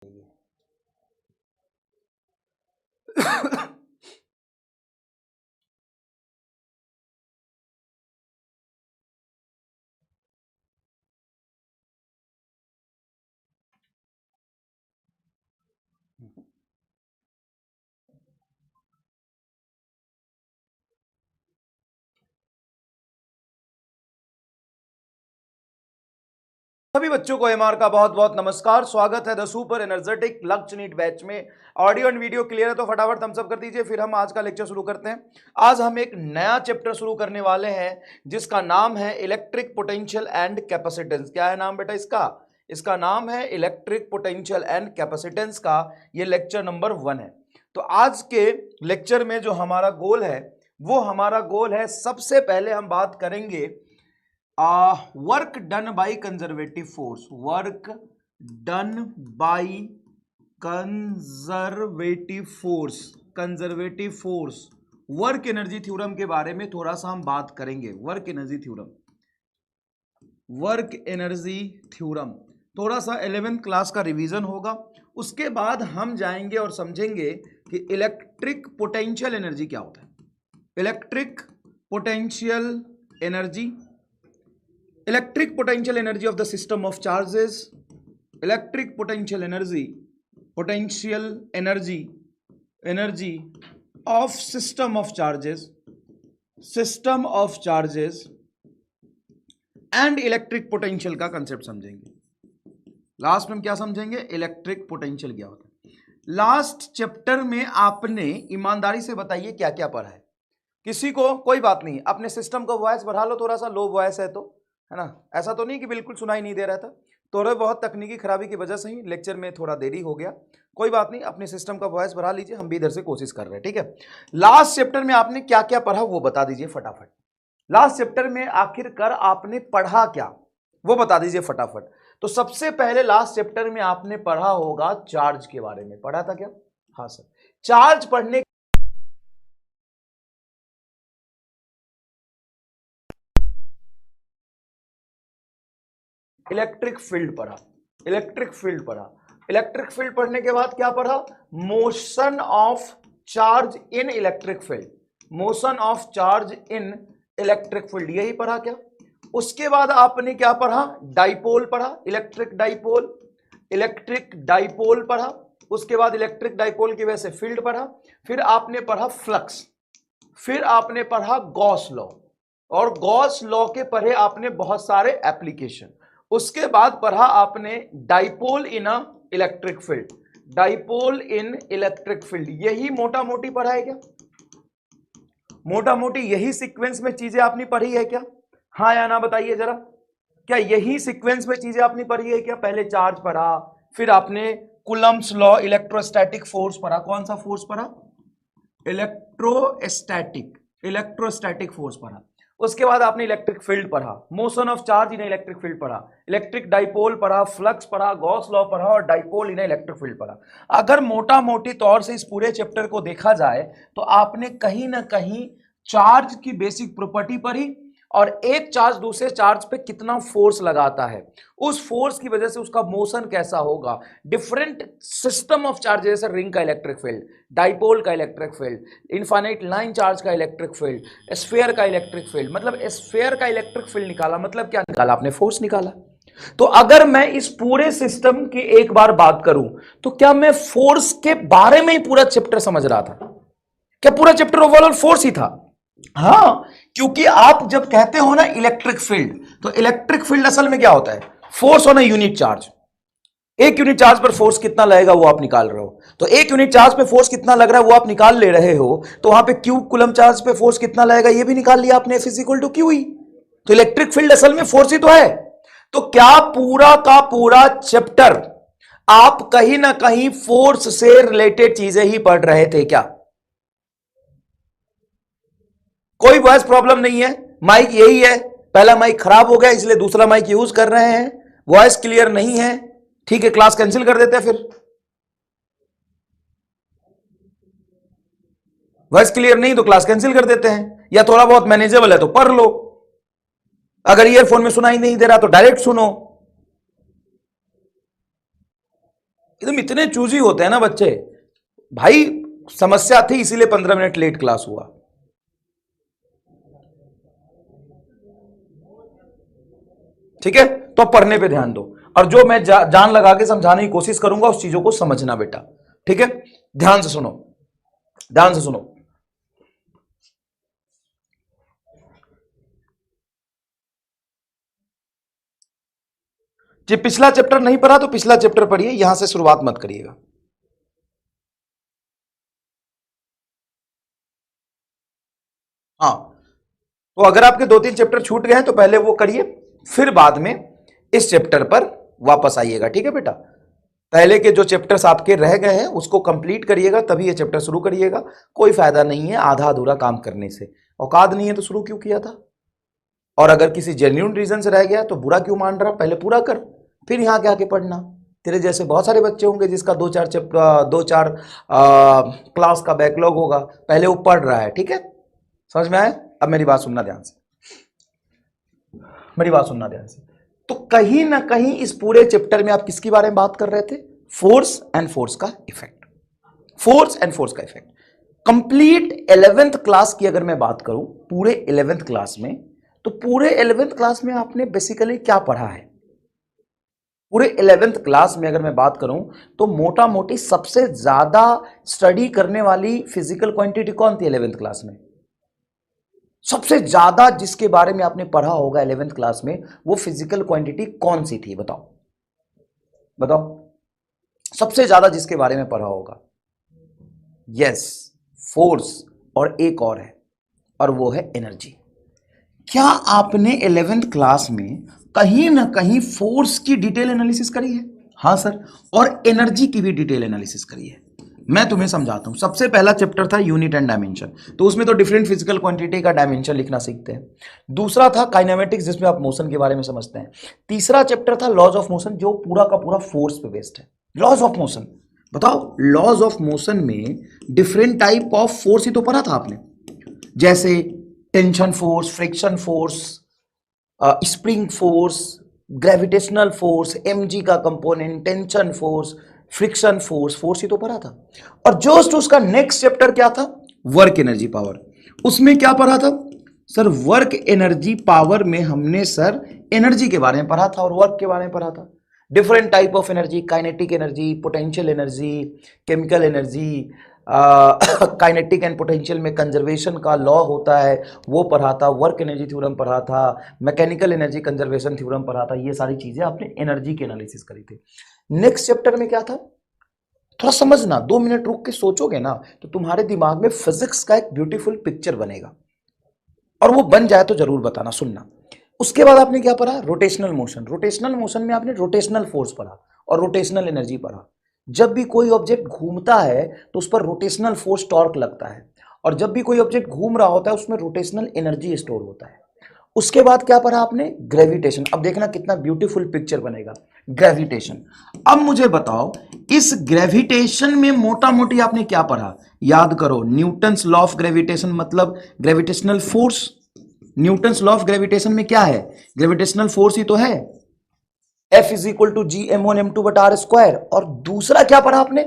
सभी बच्चों को एमआर का बहुत बहुत नमस्कार। स्वागत है द सुपर एनर्जेटिक लक्ष्य नीट बैच में। ऑडियो एंड वीडियो क्लियर है तो फटाफट थम्स अप कर दीजिए, फिर हम आज का लेक्चर शुरू करते हैं। आज हम एक नया चैप्टर शुरू करने वाले हैं जिसका नाम है इलेक्ट्रिक पोटेंशियल एंड कैपेसिटेंस। क्या है नाम बेटा इसका? इसका नाम है इलेक्ट्रिक पोटेंशियल एंड कैपेसिटेंस का। ये लेक्चर नंबर 1 है। तो आज के लेक्चर में जो हमारा गोल है वो हमारा गोल है, सबसे पहले हम बात करेंगे work done by conservative force. Work done by conservative force, conservative force, work energy theorem के बारे में थोड़ा सा हम बात करेंगे। Work energy theorem, work energy theorem थोड़ा सा 11th क्लास का रिवीजन होगा। उसके बाद हम जाएंगे और समझेंगे कि इलेक्ट्रिक पोटेंशियल एनर्जी क्या होता है। Electric potential energy, electric potential energy of the system of charges, electric potential energy of system of charges and electric potential का कंसेप्ट समझेंगे। लास्ट में हम क्या समझेंगे? इलेक्ट्रिक पोटेंशियल क्या होता है। लास्ट चैप्टर में आपने ईमानदारी से बताइए क्या क्या पढ़ा है। किसी को कोई बात नहीं, अपने सिस्टम को वॉइस बढ़ा लो, थोड़ा सा लो वॉइस है तो, है ना, ऐसा तो नहीं कि बिल्कुल सुनाई नहीं दे रहा था। थोड़े बहुत तकनीकी खराबी की वजह से ही लेक्चर में थोड़ा देरी हो गया। कोई बात नहीं, अपने सिस्टम का वॉइस बढ़ा लीजिए, हम भी इधर से कोशिश कर रहे हैं, ठीक है। लास्ट चैप्टर में आपने क्या क्या पढ़ा वो बता दीजिए फटाफट। लास्ट चैप्टर में आखिरकार आपने पढ़ा क्या वो बता दीजिए फटाफट। तो सबसे पहले लास्ट चैप्टर में आपने पढ़ा होगा चार्ज के बारे में। पढ़ा था क्या? हाँ सर। चार्ज पढ़ने इलेक्ट्रिक फील्ड पढ़ा, इलेक्ट्रिक फील्ड पढ़ा। इलेक्ट्रिक फील्ड पढ़ने के बाद क्या पढ़ा? Motion of charge in electric field, motion of charge in electric field, यही पढ़ा क्या? उसके बाद आपने क्या पढ़ा? डाइपोल पढ़ा, इलेक्ट्रिक डाइपोल, इलेक्ट्रिक डाइपोल पढ़ा। उसके बाद इलेक्ट्रिक डाइपोल की वजह से फील्ड पढ़ा। फिर आपने पढ़ा फ्लक्स, फिर आपने पढ़ा गॉस लॉ, और गॉस लॉ के पढ़े आपने बहुत सारे एप्लीकेशन। उसके बाद पढ़ा आपने डाइपोल इन अ इलेक्ट्रिक फील्ड, डाइपोल इन इलेक्ट्रिक फील्ड। यही मोटा मोटी पढ़ा है क्या? मोटा मोटी यही सीक्वेंस में चीजें आपने पढ़ी है क्या? हाँ या ना बताइए जरा। क्या यही सीक्वेंस में चीजें आपने पढ़ी है क्या? पहले चार्ज पढ़ा, फिर आपने कूलम्ब्स लॉ, इलेक्ट्रोस्टैटिक फोर्स पढ़ा। कौन सा फोर्स पढ़ा? इलेक्ट्रोस्टैटिक, इलेक्ट्रोस्टैटिक फोर्स पढ़ा। उसके बाद आपने इलेक्ट्रिक फील्ड पढ़ा, motion of charge in electric field पढ़ा, इलेक्ट्रिक डाइपोल पढ़ा, फ्लक्स पढ़ा, गॉस लॉ पढ़ा और डाइपोल इन इलेक्ट्रिक फील्ड पढ़ा। अगर मोटा मोटी तौर से इस पूरे चैप्टर को देखा जाए तो आपने कहीं ना कहीं चार्ज की बेसिक प्रॉपर्टी पढ़ी, और एक चार्ज दूसरे चार्ज पे कितना फोर्स लगाता है, उस फोर्स की वजह से उसका मोशन कैसा होगा, डिफरेंट सिस्टम ऑफ चार्ज, जैसे रिंग का इलेक्ट्रिक फील्ड, डाइपोल का electric field, infinite line charge का इलेक्ट्रिक फील्ड, स्फीयर का इलेक्ट्रिक फील्ड। मतलब स्फीयर का इलेक्ट्रिक फील्ड निकाला, मतलब क्या निकाला आपने? फोर्स निकाला। तो अगर मैं इस पूरे सिस्टम की एक बार बात करूं तो क्या मैं फोर्स के बारे में ही पूरा चैप्टर समझ रहा था? क्या पूरा चैप्टर ओवरऑल फोर्स ही था? हाँ, क्योंकि आप जब कहते हो ना इलेक्ट्रिक फील्ड, तो इलेक्ट्रिक फील्ड असल में क्या होता है? Force on a unit charge. एक यूनिट चार्ज पर फोर्स कितना लगेगा वो आप निकाल रहे हो। तो एक यूनिट चार्ज पे फोर्स कितना लग रहा है वो आप निकाल ले रहे हो, तो वहां पे क्यू कूलम चार्ज पे फोर्स कितना लगेगा ये भी निकाल लिया आपने, F इक्वल टू क्यू ही। तो इलेक्ट्रिक फील्ड असल में फोर्स ही तो है। तो क्या पूरा का पूरा चैप्टर आप कहीं ना कहीं फोर्स से रिलेटेड चीजें ही पढ़ रहे थे क्या? कोई वॉइस प्रॉब्लम नहीं है, माइक यही है, पहला माइक खराब हो गया इसलिए दूसरा माइक यूज कर रहे हैं, वॉइस क्लियर नहीं है, ठीक है, क्लास कैंसिल कर देते हैं। फिर वॉइस क्लियर नहीं तो क्लास कैंसिल कर देते हैं, या थोड़ा बहुत मैनेजेबल है तो पढ़ लो, अगर ईयरफोन में सुनाई नहीं दे रहा तो डायरेक्ट सुनो। एकदम इतने चूजी होते हैं ना बच्चे। भाई समस्या थी इसीलिए 15 मिनट लेट क्लास हुआ। ठीक है, तो पढ़ने पे ध्यान दो, और जो मैं जान लगा के समझाने की कोशिश करूंगा उस चीजों को समझना बेटा। ठीक है, ध्यान से सुनो, ध्यान से सुनो। जी पिछला चैप्टर नहीं पढ़ा तो पिछला चैप्टर पढ़िए, यहां से शुरुआत मत करिएगा। हाँ, तो अगर आपके 2-3 चैप्टर छूट गए हैं तो पहले वो करिए, फिर बाद में इस चैप्टर पर वापस आइएगा। ठीक है बेटा, पहले के जो चैप्टर्स आपके रह गए हैं उसको कंप्लीट करिएगा, तभी ये चैप्टर शुरू करिएगा। कोई फायदा नहीं है आधा अधूरा काम करने से, औकात नहीं है तो शुरू क्यों किया था। और अगर किसी जेन्युइन रीजन से रह गया तो बुरा क्यों मान रहा, पहले पूरा कर, फिर यहाँ के आके पढ़ना। तेरे जैसे बहुत सारे बच्चे होंगे जिसका 2-4 क्लास का बैकलॉग होगा, पहले वो पढ़ रहा है। ठीक है, समझ में आया। अब मेरी बात सुनना ध्यान से, मेरी बात सुनना ध्यान से। तो कहीं ना कहीं इस पूरे चैप्टर में आप किसके बारे में बात कर रहे थे, फोर्स एंड फोर्स का इफेक्ट, फोर्स एंड फोर्स का इफेक्ट। कंप्लीट 11th क्लास की अगर मैं बात करूं, पूरे 11th क्लास में, तो पूरे 11th क्लास में आपने बेसिकली क्या पढ़ा है। पूरे 11th क्लास में अगर मैं बात करूं तो मोटा मोटी सबसे ज्यादा स्टडी करने वाली फिजिकल क्वांटिटी कौन थी 11th क्लास में। सबसे ज्यादा जिसके बारे में आपने पढ़ा होगा 11th क्लास में, वो फिजिकल क्वांटिटी कौन सी थी, बताओ बताओ। सबसे ज्यादा जिसके बारे में पढ़ा होगा, यस, फोर्स, और एक और है, और वो है एनर्जी। क्या आपने 11th क्लास में कहीं ना कहीं फोर्स की डिटेल एनालिसिस करी है? हाँ सर, और एनर्जी की भी डिटेल एनालिसिस करी है। मैं तुम्हें समझाता हूं। सबसे पहला चैप्टर था यूनिट एंड डायमेंशन, तो उसमें तो डिफरेंट फिजिकल क्वांटिटी का डायमेंशन लिखना सीखते हैं। दूसरा था काइनेमेटिक्स, जिसमें आप मोशन के बारे में समझते हैं। तीसरा चैप्टर था लॉज ऑफ मोशन, जो पूरा का पूरा फोर्स पे बेस्ड है। लॉज ऑफ मोशन, बताओ लॉज ऑफ मोशन में डिफरेंट टाइप ऑफ फोर्स ही तो पढ़ा था आपने, जैसे tension force, friction force, spring force, gravitational force, mg का component, tension force, friction force, force ही तो पढ़ा था। और जस्ट उसका नेक्स्ट चैप्टर क्या था, वर्क एनर्जी पावर। उसमें क्या पढ़ा था सर, वर्क एनर्जी पावर में हमने सर एनर्जी के बारे में पढ़ा था और वर्क के बारे में पढ़ा था। Different type of energy, kinetic energy, potential energy, chemical energy, kinetic and potential में कंजर्वेशन का लॉ होता है वो पढ़ा था, वर्क एनर्जी थ्योरम पढ़ा था, मैकेनिकल एनर्जी कंजर्वेशन थ्योरम पढ़ा था। ये सारी चीजें आपने एनर्जी की एनालिसिस करी थी। नेक्स्ट चैप्टर में क्या था, थोड़ा समझना, 2 मिनट रुक के सोचोगे ना तो तुम्हारे दिमाग में फिजिक्स का एक ब्यूटीफुल पिक्चर बनेगा, और वो बन जाए तो जरूर बताना, सुनना। उसके बाद आपने क्या पढ़ा, रोटेशनल मोशन। रोटेशनल मोशन में आपने रोटेशनल फोर्स पढ़ा और रोटेशनल एनर्जी पढ़ा। जब भी कोई ऑब्जेक्ट घूमता है तो उस पर रोटेशनल फोर्स टॉर्क लगता है, और जब भी कोई ऑब्जेक्ट घूम रहा होता है उसमें रोटेशनल एनर्जी स्टोर होता है। उसके बाद क्या पढ़ा आपने, ग्रेविटेशन। अब देखना कितना ब्यूटीफुल पिक्चर बनेगा, ग्रेविटेशन। अब मुझे बताओ इस ग्रेविटेशन में मोटा मोटी आपने क्या पढ़ा, याद करो। न्यूटन्स लॉ ऑफ ग्रेविटेशन मतलब gravitational force. Newton's law of gravitation में क्या है, ग्रेविटेशनल फोर्स ही तो है, F is equal to G m1 m2 बटा r स्क्वायर। और दूसरा क्या पढ़ा आपने,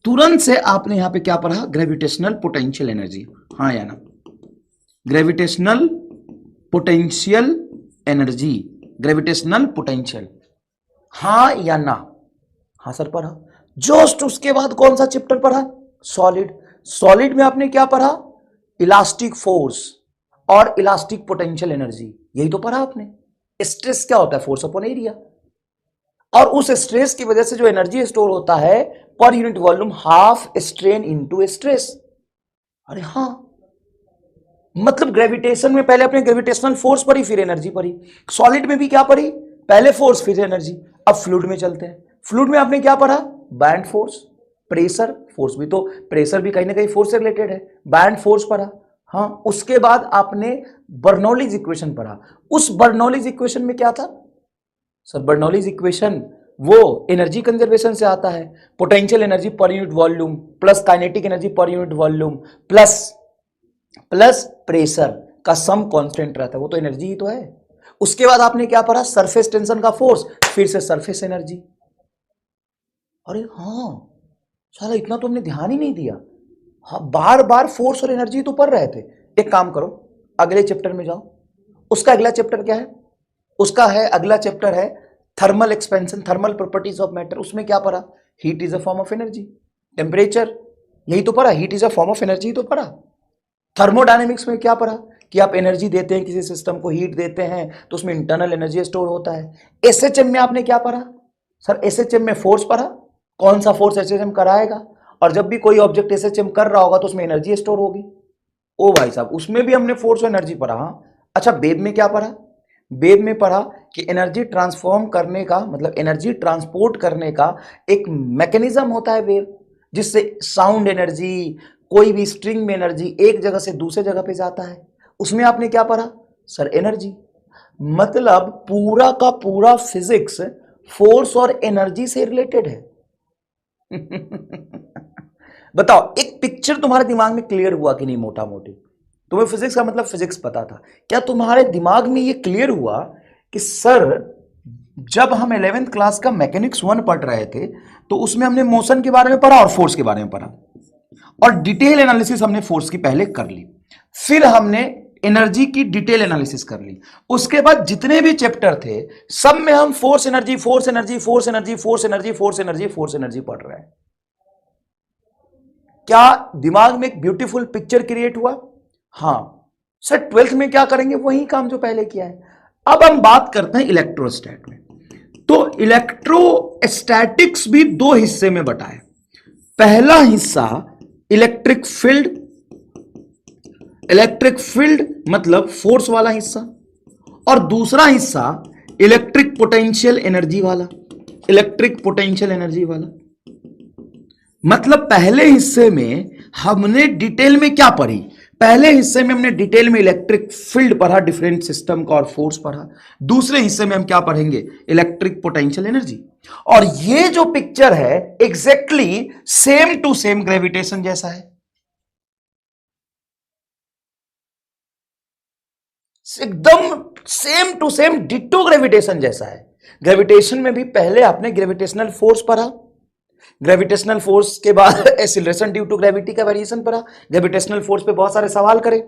तुरंत से आपने यहां पे क्या पढ़ा, ग्रेविटेशनल पोटेंशियल एनर्जी। हाँ या ना, gravitational potential energy, gravitational potential, हाँ या ना। हाँ सर पढ़ा। जस्ट उसके बाद कौन सा चैप्टर पढ़ा, सॉलिड। सॉलिड में आपने क्या पढ़ा, इलास्टिक फोर्स और इलास्टिक पोटेंशियल एनर्जी, यही तो पढ़ा आपने। स्ट्रेस क्या होता है, फोर्स अपॉन एरिया, और उस स्ट्रेस की वजह से जो एनर्जी स्टोर होता है per unit volume, half strain into stress. अरे हाँ, मतलब ग्रेविटेशन में पहले अपने ग्रेविटेशनल फोर्स पढ़ी फिर एनर्जी पढ़ी, सॉलिड में भी क्या पढ़ी, पहले फोर्स फिर एनर्जी। अब फ्लूइड में चलते हैं। फ्लूइड में आपने क्या पढ़ा, बैंड फोर्स, प्रेशर फोर्स, भी तो प्रेशर भी कहीं ना कहीं फोर्स से रिलेटेड है, बैंड फोर्स पढ़ा। हाँ, उसके बाद आपने बर्नौलीज इक्वेशन पढ़ा। उस बर्नौलीज इक्वेशन में क्या था सर, बर्नौलीज इक्वेशन वो एनर्जी कंजर्वेशन से आता है, potential energy per unit volume plus kinetic energy per unit volume plus pressure का सम कांस्टेंट रहता है, वो तो एनर्जी ही तो है। उसके बाद आपने क्या पढ़ा, सरफेस टेंशन का फोर्स, फिर से सरफेस एनर्जी। अरे हाँ, साला इतना तो हमने ध्यान ही नहीं दिया। हाँ, बार बार फोर्स और एनर्जी तो पढ़ रहे थे। एक काम करो, अगले चैप्टर में जाओ। उसका अगला चैप्टर क्या है? उसका है, अगला चैप्टर है thermal expansion, thermal properties of matter. उसमें क्या पढ़ा? Heat is a form of energy, temperature, यही तो पढ़ा, heat is a form of energy तो पढ़ा। थर्मोडायनेमिक्स में क्या पढ़ा? कि आप एनर्जी देते हैं किसी सिस्टम को, हीट देते हैं तो उसमें इंटरनल एनर्जी स्टोर होता है। एसएचएम में आपने क्या पढ़ा? सर एसएचएम में फोर्स पढ़ा, कौन सा फोर्स एसएचएम कराएगा, और जब भी कोई ऑब्जेक्ट एसएचएम कर रहा होगा तो उसमें एनर्जी स्टोर होगी। ओ भाई साहब, उसमें भी हमने फोर्स और एनर्जी पढ़ा। हाँ, अच्छा, वेव में क्या पढ़ा? वेव में पढ़ा कि एनर्जी ट्रांसफॉर्म करने का, मतलब एनर्जी ट्रांसपोर्ट करने का एक मैकेनिज्म होता है वेव, जिससे साउंड एनर्जी, कोई भी स्ट्रिंग में एनर्जी एक जगह से दूसरे जगह पे जाता है। उसमें आपने क्या पढ़ा? Sir energy. मतलब पूरा का पूरा फिजिक्स फोर्स और एनर्जी से रिलेटेड है। बताओ, एक पिक्चर तुम्हारे दिमाग में क्लियर हुआ कि नहीं? मोटा मोटी तुम्हें फिजिक्स का मतलब फिजिक्स पता था, क्या तुम्हारे दिमाग में ये क्लियर हुआ कि सर जब हम 11th क्लास का मैकेनिक्स 1 पढ़ रहे थे तो उसमें हमने मोशन के बारे में पढ़ा और फोर्स के बारे में पढ़ा, और डिटेल एनालिसिस हमने फोर्स की पहले कर ली, फिर हमने एनर्जी की डिटेल एनालिसिस कर ली। उसके बाद जितने भी चैप्टर थे सब में हम force energy force energy force energy force energy force energy force energy पढ़ रहे हैं। क्या दिमाग में एक ब्यूटीफुल पिक्चर क्रिएट हुआ? हाँ सर, 12th में क्या करेंगे? वही काम जो पहले किया है। अब हम बात करते हैं इलेक्ट्रोस्टैट में। तो इलेक्ट्रोस्टैटिक्स भी दो हिस्से में बटा है। पहला हिस्सा इलेक्ट्रिक फील्ड, इलेक्ट्रिक फील्ड मतलब फोर्स वाला हिस्सा, और दूसरा हिस्सा इलेक्ट्रिक पोटेंशियल एनर्जी वाला, इलेक्ट्रिक पोटेंशियल एनर्जी वाला। मतलब पहले हिस्से में हमने डिटेल में क्या पढ़ी? पहले हिस्से में हमने डिटेल में इलेक्ट्रिक फील्ड पढ़ा, डिफरेंट सिस्टम का, और फोर्स पढ़ा। दूसरे हिस्से में हम क्या पढ़ेंगे? Electric potential energy. और ये जो पिक्चर है exactly same to same gravitation जैसा है, एकदम same to same ditto gravitation जैसा है। ग्रेविटेशन में भी पहले आपने ग्रेविटेशनल फोर्स पढ़ा, ग्रेविटेशनल फोर्स के बाद एक्सीलरेशन ड्यू टू ग्रेविटी का वेरिएशन पढ़ा, ग्रेविटेशनल फोर्स पे बहुत सारे सवाल करे,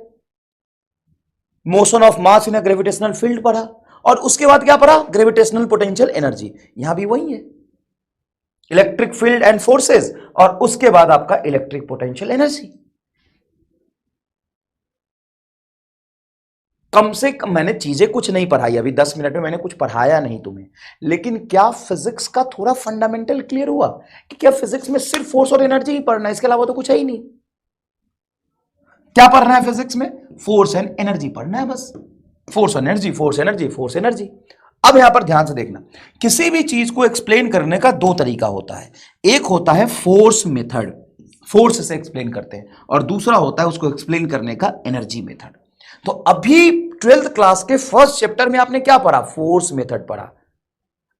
motion of mass in a gravitational field पढ़ा, और उसके बाद क्या पढ़ा? Gravitational potential energy. यहां भी वही है, इलेक्ट्रिक फील्ड एंड फोर्सेस, और उसके बाद आपका इलेक्ट्रिक पोटेंशियल एनर्जी। कम से कम मैंने चीजें कुछ नहीं पढ़ाई, अभी 10 मिनट में मैंने कुछ पढ़ाया नहीं तुम्हें, लेकिन क्या फिजिक्स का थोड़ा फंडामेंटल क्लियर हुआ कि क्या फिजिक्स में सिर्फ फोर्स और एनर्जी ही पढ़ना है, इसके अलावा तो कुछ है ही नहीं। क्या पढ़ना है फिजिक्स में? फोर्स एंड एनर्जी पढ़ना है बस। Force energy force energy force energy. अब यहां पर ध्यान से देखना, किसी भी चीज को एक्सप्लेन करने का दो तरीका होता है। एक होता है फोर्स मेथड, फोर्स से एक्सप्लेन करते हैं, और दूसरा होता है उसको एक्सप्लेन करने का एनर्जी मेथड। तो अभी 12th क्लास के फर्स्ट चैप्टर में आपने क्या पढ़ा? फोर्स मेथड पढ़ा।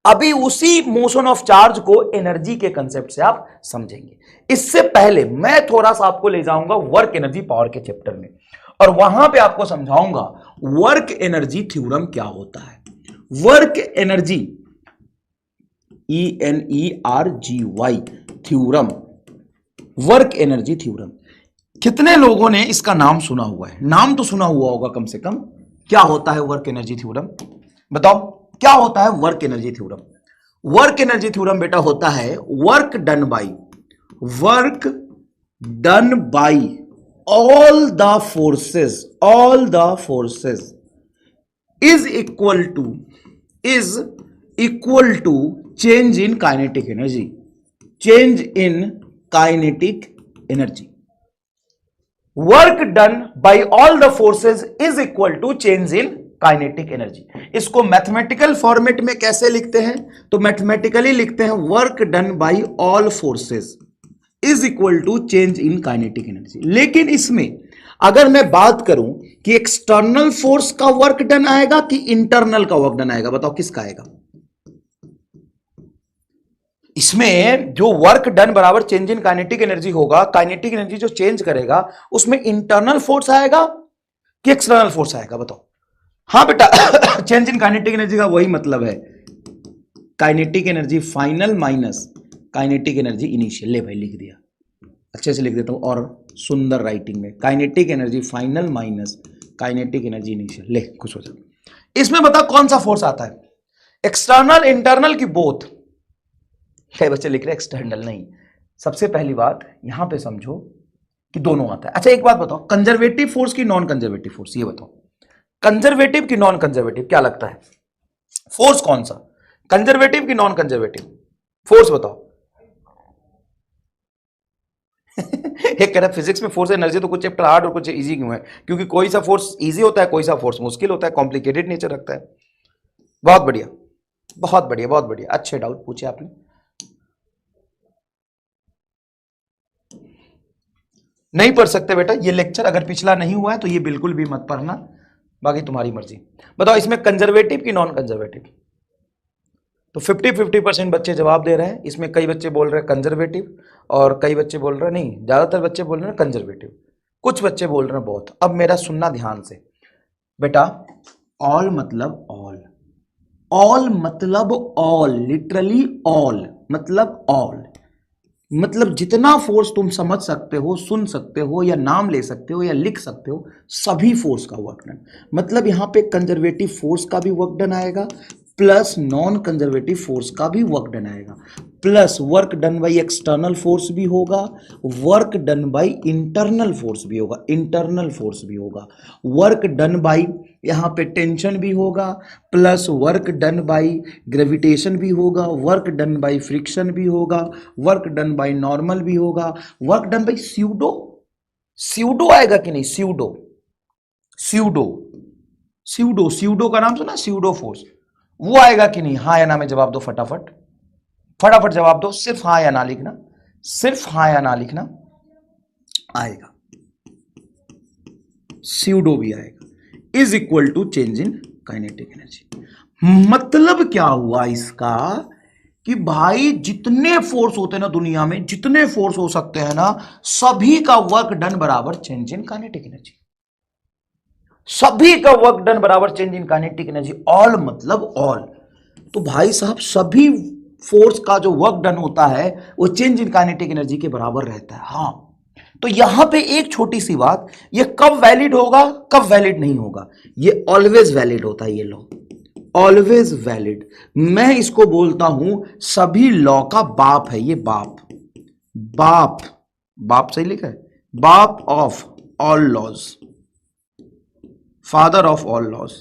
अभी उसी मोशन ऑफ चार्ज को एनर्जी के कंसेप्ट से आप समझेंगे। इससे पहले मैं थोड़ा सा आपको ले जाऊंगा वर्क एनर्जी पावर के चैप्टर में, और वहां पे आपको समझाऊंगा वर्क एनर्जी थ्योरम क्या होता है। Work energy, ENERGY theorem, work energy theorem. कितने लोगों ने इसका नाम सुना हुआ है? नाम तो सुना हुआ होगा कम से कम। क्या होता है वर्क एनर्जी थ्योरम? बताओ क्या होता है work energy theorem? Work energy theorem बेटा होता है work done by all the forces is equal to change in kinetic energy. Work done by all the forces is equal to change in kinetic energy. इसको mathematical format में कैसे लिखते हैं? तो mathematically लिखते हैं work done by all forces is equal to change in kinetic energy. लेकिन इसमें अगर मैं बात करूं कि एक्सटर्नल फोर्स का वर्क डन आएगा कि इंटरनल का वर्क डन आएगा, बताओ किसका आएगा? इसमें जो वर्क डन बराबर चेंज इन काइनेटिक एनर्जी होगा, काइनेटिक एनर्जी जो चेंज करेगा उसमें इंटरनल फोर्स आएगा कि एक्सटर्नल फोर्स आएगा? बताओ। हाँ बेटा, चेंज इन काइनेटिक एनर्जी का वही मतलब है, kinetic energy final minus kinetic energy initial, ले भाई लिख दिया, अच्छे से लिख देता हूं और सुंदर राइटिंग में, kinetic energy final minus kinetic energy initial, ले खुश हो जा। इसमें बता कौन सा फोर्स आता है, एक्सटर्नल इंटरनल की बोथ? कई बच्चे लिख रहे एक्सटर्नल, नहीं। सबसे पहली बात यहां पे समझो कि दोनों आता है। अच्छा एक बात बताओ, कंजर्वेटिव फोर्स की नॉन कंजर्वेटिव फोर्स, ये बताओ, कंजर्वेटिव की नॉन कंजर्वेटिव, क्या लगता है फोर्स कौन सा, कंजर्वेटिव की नॉन कंजर्वेटिव फोर्स बताओ। एक कह रहा फिजिक्स में फोर्स एनर्जी तो कुछ चैप्टर हार्ड और कुछ इजी क्यों है? क्योंकि कोई सा फोर्स इजी होता है, कोई सा फोर्स मुश्किल होता है, कॉम्प्लिकेटेड नेचर रखता है। बहुत बढ़िया, बहुत बढ़िया, बहुत बढ़िया, अच्छे डाउट पूछे आपने। नहीं पढ़ सकते बेटा ये लेक्चर, अगर पिछला नहीं हुआ है तो ये बिल्कुल भी मत पढ़ना, बाकी तुम्हारी मर्जी। बताओ इसमें कंजर्वेटिव की नॉन कंजर्वेटिव? तो 50-50% बच्चे जवाब दे रहे हैं। इसमें कई बच्चे बोल रहे हैं कंजर्वेटिव और कई बच्चे बोल रहे हैं नहीं, ज्यादातर बच्चे बोल रहे हैं कंजर्वेटिव, कुछ बच्चे बोल रहे हैं बहुत। अब मेरा सुनना ध्यान से बेटा, ऑल मतलब ऑल, ऑल मतलब ऑल, लिटरली ऑल मतलब ऑल, मतलब जितना फोर्स तुम समझ सकते हो, सुन सकते हो या नाम ले सकते हो या लिख सकते हो, सभी फोर्स का वर्क डन। मतलब यहां पे कंजर्वेटिव फोर्स का भी वर्क डन आएगा, प्लस नॉन कंजर्वेटिव फोर्स का भी वर्क डन आएगा, plus work done by external force भी होगा, work done by internal force भी होगा, इंटरनल फोर्स भी होगा, वर्क डन बाई यहाँ पे टेंशन भी होगा, plus work done by gravitation भी होगा, वर्क डन बाई फ्रिक्शन भी होगा, वर्क डन बाई नॉर्मल भी होगा, work done by pseudo, pseudo आएगा कि नहीं, स्यूडो, स्यूडो, स्यूडो, स्यूडो का नाम सुना, स्यूडो फोर्स, वो आएगा कि नहीं? हाँ या ना में जवाब दो फटाफट, फटाफट जवाब दो, सिर्फ हाँ या ना लिखना, सिर्फ हाँ या ना लिखना, आएगा, स्यूडो भी आएगा, is equal to change in kinetic energy. मतलब क्या हुआ इसका कि भाई जितने फोर्स होते हैं ना दुनिया में, जितने फोर्स हो सकते हैं ना, सभी का वर्क डन बराबर चेंज इन काइनेटिक एनर्जी, सभी का वर्क डन बराबर change in kinetic energy, all मतलब ऑल। तो भाई साहब सभी फोर्स का जो वर्क डन होता है वो चेंज इन काइनेटिक एनर्जी के बराबर रहता है। हाँ, तो यहां पे एक छोटी सी बात, ये कब वैलिड होगा कब वैलिड नहीं होगा, ये ऑलवेज वैलिड होता है, ये लॉ ऑलवेज वैलिड। मैं इसको बोलता हूं सभी लॉ का बाप है, ये बाप, बाप, बाप सही लिखा है, बाप of all laws, father of all laws.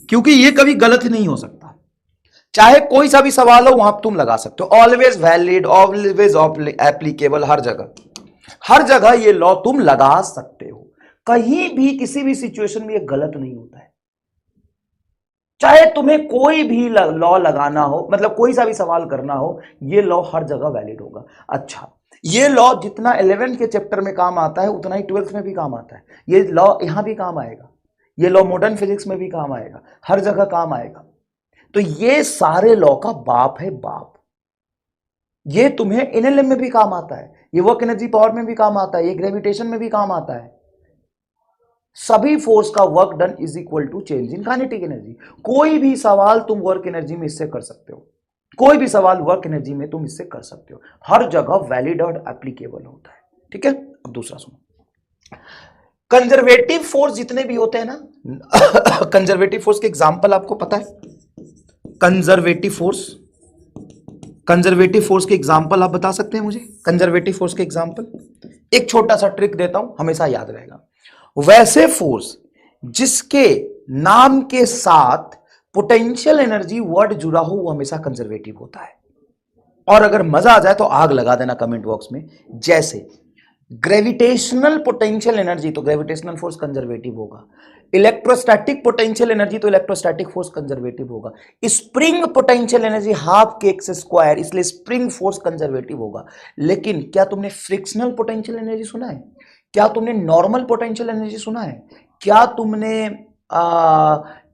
क्योंकि ये कभी गलत नहीं हो सकता, चाहे कोई सा भी सवाल हो वहां तुम लगा सकते हो, ऑलवेज वैलिड, ऑलवेज एप्लीकेबल, हर जगह, हर जगह ये लॉ तुम लगा सकते हो, कहीं भी किसी भी सिचुएशन में ये गलत नहीं होता है। चाहे तुम्हें कोई भी लॉ लगाना हो, मतलब कोई सा भी सवाल करना हो, ये लॉ हर जगह वैलिड होगा। अच्छा, ये लॉ जितना 11th के चैप्टर में काम आता है उतना ही 12th में भी काम आता है, ये लॉ यहां भी काम आएगा, ये लॉ मॉडर्न फिजिक्स में भी काम आएगा, हर जगह काम आएगा। तो ये सारे लॉ का बाप है, बाप। ये तुम्हें एनएलएम में भी काम आता है, ये वर्क एनर्जी पावर में भी काम आता है, ये ग्रेविटेशन में भी काम आता है। सभी फोर्स का work done is equal to change in kinetic energy. कोई भी सवाल तुम वर्क एनर्जी में इससे कर सकते हो, कोई भी सवाल वर्क एनर्जी में तुम इससे कर सकते हो, हर जगह वैलिड और एप्लीकेबल होता है। ठीक है, अब दूसरा सुनो, कंजर्वेटिव फोर्स जितने भी होते हैं ना, कंजर्वेटिव फोर्स के एग्जांपल आपको पता है, कंजर्वेटिव फोर्स, कंजर्वेटिव फोर्स के एग्जांपल आप बता सकते हैं मुझे, कंजर्वेटिव फोर्स के एग्जांपल? एक छोटा सा ट्रिक देता हूं, हमेशा याद रहेगा। वैसे फोर्स जिसके नाम के साथ पोटेंशियल एनर्जी वर्ड जुड़ा हो वो हमेशा कंजर्वेटिव होता है। और अगर मजा आ जाए तो आग लगा देना कमेंट बॉक्स में, जैसे ग्रेविटेशनल पोटेंशियल एनर्जी तो ग्रेविटेशनल फोर्स कंजर्वेटिव होगा, इलेक्ट्रोस्टैटिक पोटेंशियल एनर्जी तो इलेक्ट्रोस्टैटिक फोर्स कंजर्वेटिव होगा, स्प्रिंग पोटेंशियल एनर्जी हाफ के एक्स स्क्वायर, इसलिए स्प्रिंग फोर्स कंजर्वेटिव होगा। लेकिन क्या तुमने फ्रिक्शनल पोटेंशियल एनर्जी सुना है? क्या तुमने नॉर्मल पोटेंशियल एनर्जी सुना है? क्या तुमने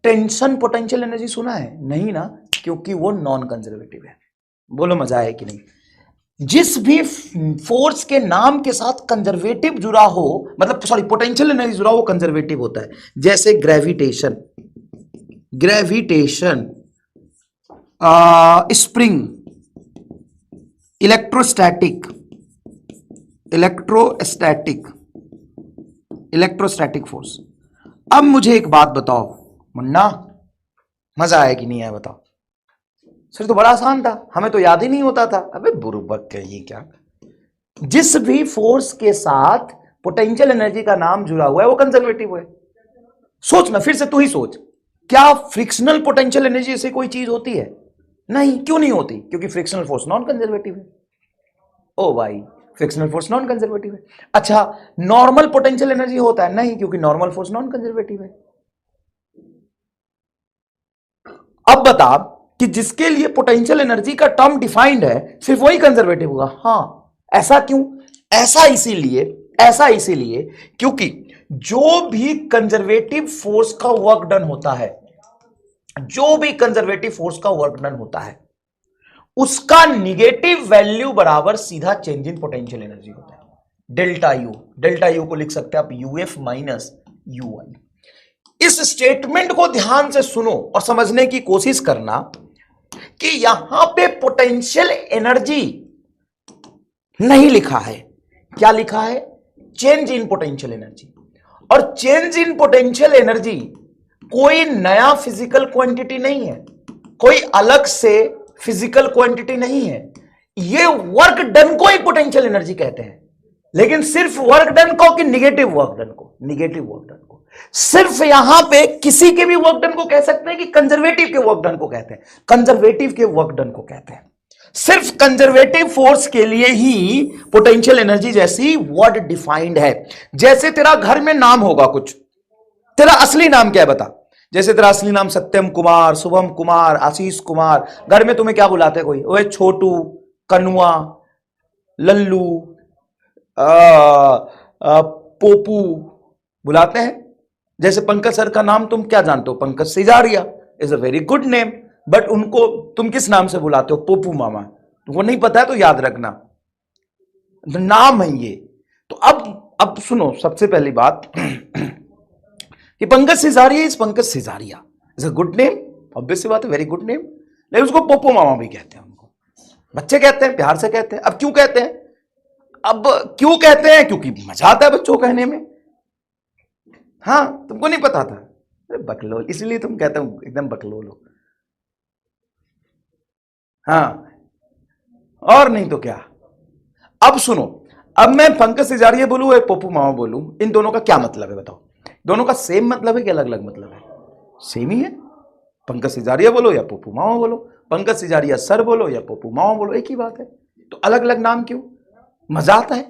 टेंशन पोटेंशियल एनर्जी सुना है? नहीं ना, क्योंकि वो नॉन कंजर्वेटिव है। बोलो मजा आया कि नहीं? जिस भी फोर्स के नाम के साथ कंजर्वेटिव जुड़ा हो, मतलब सॉरी पोटेंशियल एनर्जी जुड़ा हो, वो कंजर्वेटिव होता है। जैसे gravitation, gravitation spring, electrostatic, electrostatic force. अब मुझे एक बात बताओ मुन्ना, मजा आया कि नहीं आया बताओ। सर तो बड़ा आसान था, हमें तो याद ही नहीं होता था। अबे बुरुबक कहिए क्या, जिस भी फोर्स के साथ पोटेंशियल एनर्जी का नाम जुड़ा हुआ है वो कंजर्वेटिव है। सोच ना, फिर से तू ही सोच, क्या फ्रिक्शनल पोटेंशियल एनर्जी ऐसी कोई चीज होती है? नहीं। क्यों नहीं होती? क्योंकि फ्रिक्शनल फोर्स नॉन कंजर्वेटिव है। ओ भाई, फ्रिक्शनल फोर्स नॉन कंजर्वेटिव है। अच्छा, नॉर्मल पोटेंशियल एनर्जी होता है? नहीं, क्योंकि नॉर्मल फोर्स नॉन कंजर्वेटिव है। अब बता कि जिसके लिए पोटेंशियल एनर्जी का टर्म डिफाइंड है सिर्फ वही कंजर्वेटिव होगा। हां, ऐसा क्यों? ऐसा इसीलिए क्योंकि जो भी कंजर्वेटिव फोर्स का वर्क डन होता है, जो भी कंजर्वेटिव फोर्स का वर्क डन होता है, उसका निगेटिव वैल्यू बराबर सीधा चेंज इन पोटेंशियल एनर्जी होता है, डेल्टा यू। डेल्टा यू को लिख सकते हैं आप यूएफ माइनस यूआई। इस स्टेटमेंट को ध्यान से सुनो और समझने की कोशिश करना कि यहां पे पोटेंशियल एनर्जी नहीं लिखा है। क्या लिखा है? Change in potential energy. और चेंज इन पोटेंशियल एनर्जी कोई नया फिजिकल क्वांटिटी नहीं है, कोई अलग से फिजिकल क्वांटिटी नहीं है। ये वर्क डन को ही पोटेंशियल एनर्जी कहते हैं, लेकिन सिर्फ वर्क डन को कि निगेटिव वर्क डन को? निगेटिव वर्क डन को। सिर्फ यहां पे किसी के भी वर्क डन को कह सकते हैं कि कंजर्वेटिव के वर्क डन को कहते हैं? कंजर्वेटिव के वर्क डन को कहते हैं। सिर्फ कंजर्वेटिव फोर्स के लिए ही पोटेंशियल एनर्जी जैसी वर्ड डिफाइंड है। जैसे तेरा घर में नाम होगा कुछ, तेरा असली नाम क्या है बता? जैसे तेरा असली नाम सत्यम कुमार, शुभम कुमार, आशीष कुमार, घर में तुम्हें क्या बुलाते हैं? कोई ओए छोटू, कनुआ, लल्लू, पोपू बुलाते हैं। जैसे पंकज सर का नाम तुम क्या जानते हो? Pankaj Sijariya is a very good name, but उनको तुम किस नाम से बुलाते हो? पोपू मामा। तुमको नहीं पता है तो याद रखना, नाम है ये। तो अब सुनो, सबसे पहली बात कि Pankaj Sijariya is Pankaj Sijariya is a good name, obvious सी बात है, वेरी गुड नेम, लेकिन उसको पोपू मामा भी कहते हैं। उनको बच्चे कहते हैं, प्यार से कहते हैं। अब क्यों कहते हैं? क्योंकि मजा आता है बच्चों कहने में। हाँ, तुमको नहीं पता था? अरे बकलोल, इसलिए तुम कहते हो एकदम बकलोल हो। हाँ, और नहीं तो क्या। अब सुनो, अब मैं पंकज सिजारिया बोलूं या पप्पू मामा बोलूं, इन दोनों का क्या मतलब है बताओ? दोनों का सेम मतलब है कि अलग अलग मतलब है? सेम ही है। पंकज सिजारिया बोलो या पप्पू मामा बोलो, पंकज सिजारिया सर बोलो या पप्पू मामा बोलो, एक ही बात है। तो अलग अलग नाम क्यों? मजा आता है,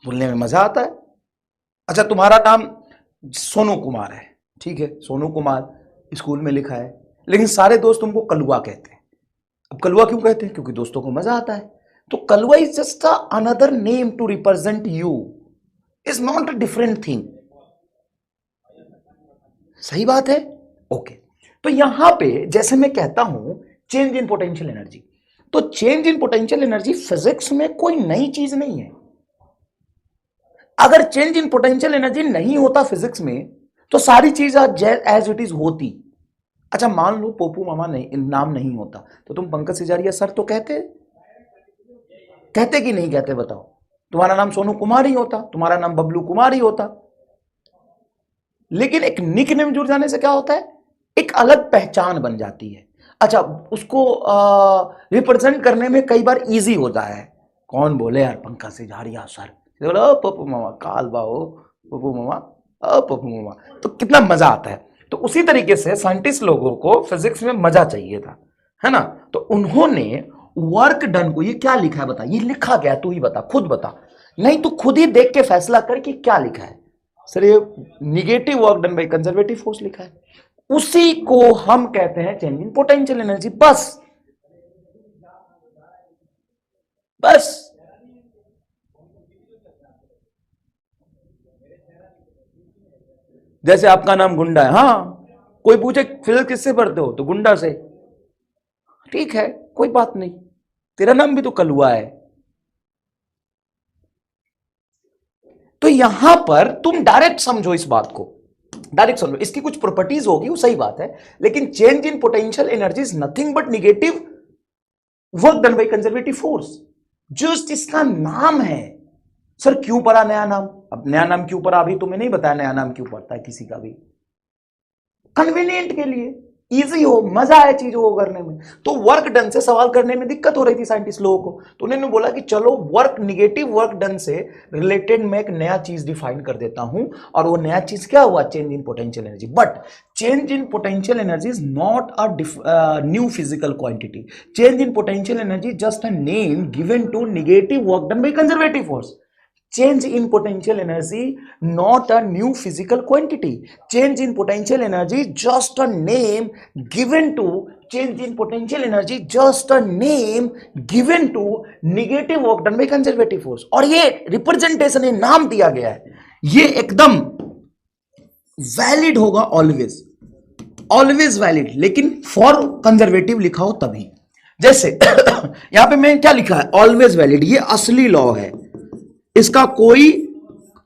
बोलने में मजा आता है। अच्छा, तुम्हारा नाम सोनू कुमार है, ठीक है, सोनू कुमार स्कूल में लिखा है, लेकिन सारे दोस्त तुमको कलुआ कहते हैं। अब कलुआ क्यों कहते हैं? क्योंकि दोस्तों को मजा आता है। तो Kalua is just another name to represent you, is not a different thing. सही बात है? ओके। तो यहां पे जैसे मैं कहता हूं चेंज इन पोटेंशियल एनर्जी, तो change in potential energy physics में कोई नई चीज नहीं है। अगर चेंज इन पोटेंशियल एनर्जी नहीं होता फिजिक्स में तो सारी चीज एज इट इज होती। अच्छा, मान लो पोपू मामा नहीं, नाम नहीं होता, तो तुम पंकज सिजारिया सर तो कहते कि नहीं कहते बताओ? तुम्हारा नाम सोनू कुमार ही होता, तुम्हारा नाम बबलू कुमार ही होता। लेकिन एक निक नेम जुड़ जाने से क्या होता है? एक अलग पहचान बन जाती है। अच्छा, उसको रिप्रेजेंट करने में कई बार इजी होता है। कौन बोले यार पंकज सिजारिया सर, बोलो पप्पू मामा, काल बाओ पप्पू मामा, पप्पू मामा, तो कितना मजा आता है। तो उसी तरीके से साइंटिस्ट लोगों को फिजिक्स में मजा चाहिए था, है ना? तो उन्होंने वर्क डन को, ये क्या लिखा है बता? ये लिखा गया, तू ही बता, खुद बता। नहीं तो खुद ही देख के फैसला कर कि क्या लिखा है। सर ये negative work done by conservative force लिखा है, उसी को हम कहते हैं चेंज इन पोटेंशियल एनर्जी। बस जैसे आपका नाम गुंडा है, हाँ, कोई पूछे फिजिक्स किससे पढ़ते हो तो गुंडा से, ठीक है, कोई बात नहीं, तेरा नाम भी तो कलुआ है। तो यहां पर तुम डायरेक्ट समझो इस बात को डायरेक्ट समझो, इसकी कुछ प्रॉपर्टीज होगी वो सही बात है, लेकिन change in potential energy is nothing but negative work done by conservative force. Just इसका नाम है। सर क्यों पढ़ा नया नाम? अब नया नाम क्यों पढ़ा अभी तुम्हें नहीं बताया, नया नाम क्यों पढ़ता है किसी का भी, कन्वीनियंट के लिए, इजी हो, मजा आए चीजों को करने में। तो वर्क डन से सवाल करने में दिक्कत हो रही थी साइंटिस्ट लोगों को, तो उन्होंने बोला कि चलो वर्क, निगेटिव वर्क डन से रिलेटेड मैं एक नया चीज डिफाइन कर देता हूं, और वो नया चीज क्या हुआ? Change in potential energy. But change in potential energy is not a new physical quantity. Change in potential energy just a name given to negative work done by conservative force. Change in potential energy, not a new physical quantity. Change in potential energy, just a name given to, change in potential energy, just a name given to negative work done by conservative force. और ये representation है, नाम दिया गया है, ये एकदम valid होगा ऑलवेज, ऑलवेज वैलिड, लेकिन फॉर कंजर्वेटिव लिखा हो तभी। जैसे यहां पे मैं क्या लिखा है? Always valid. ये असली लॉ है, इसका कोई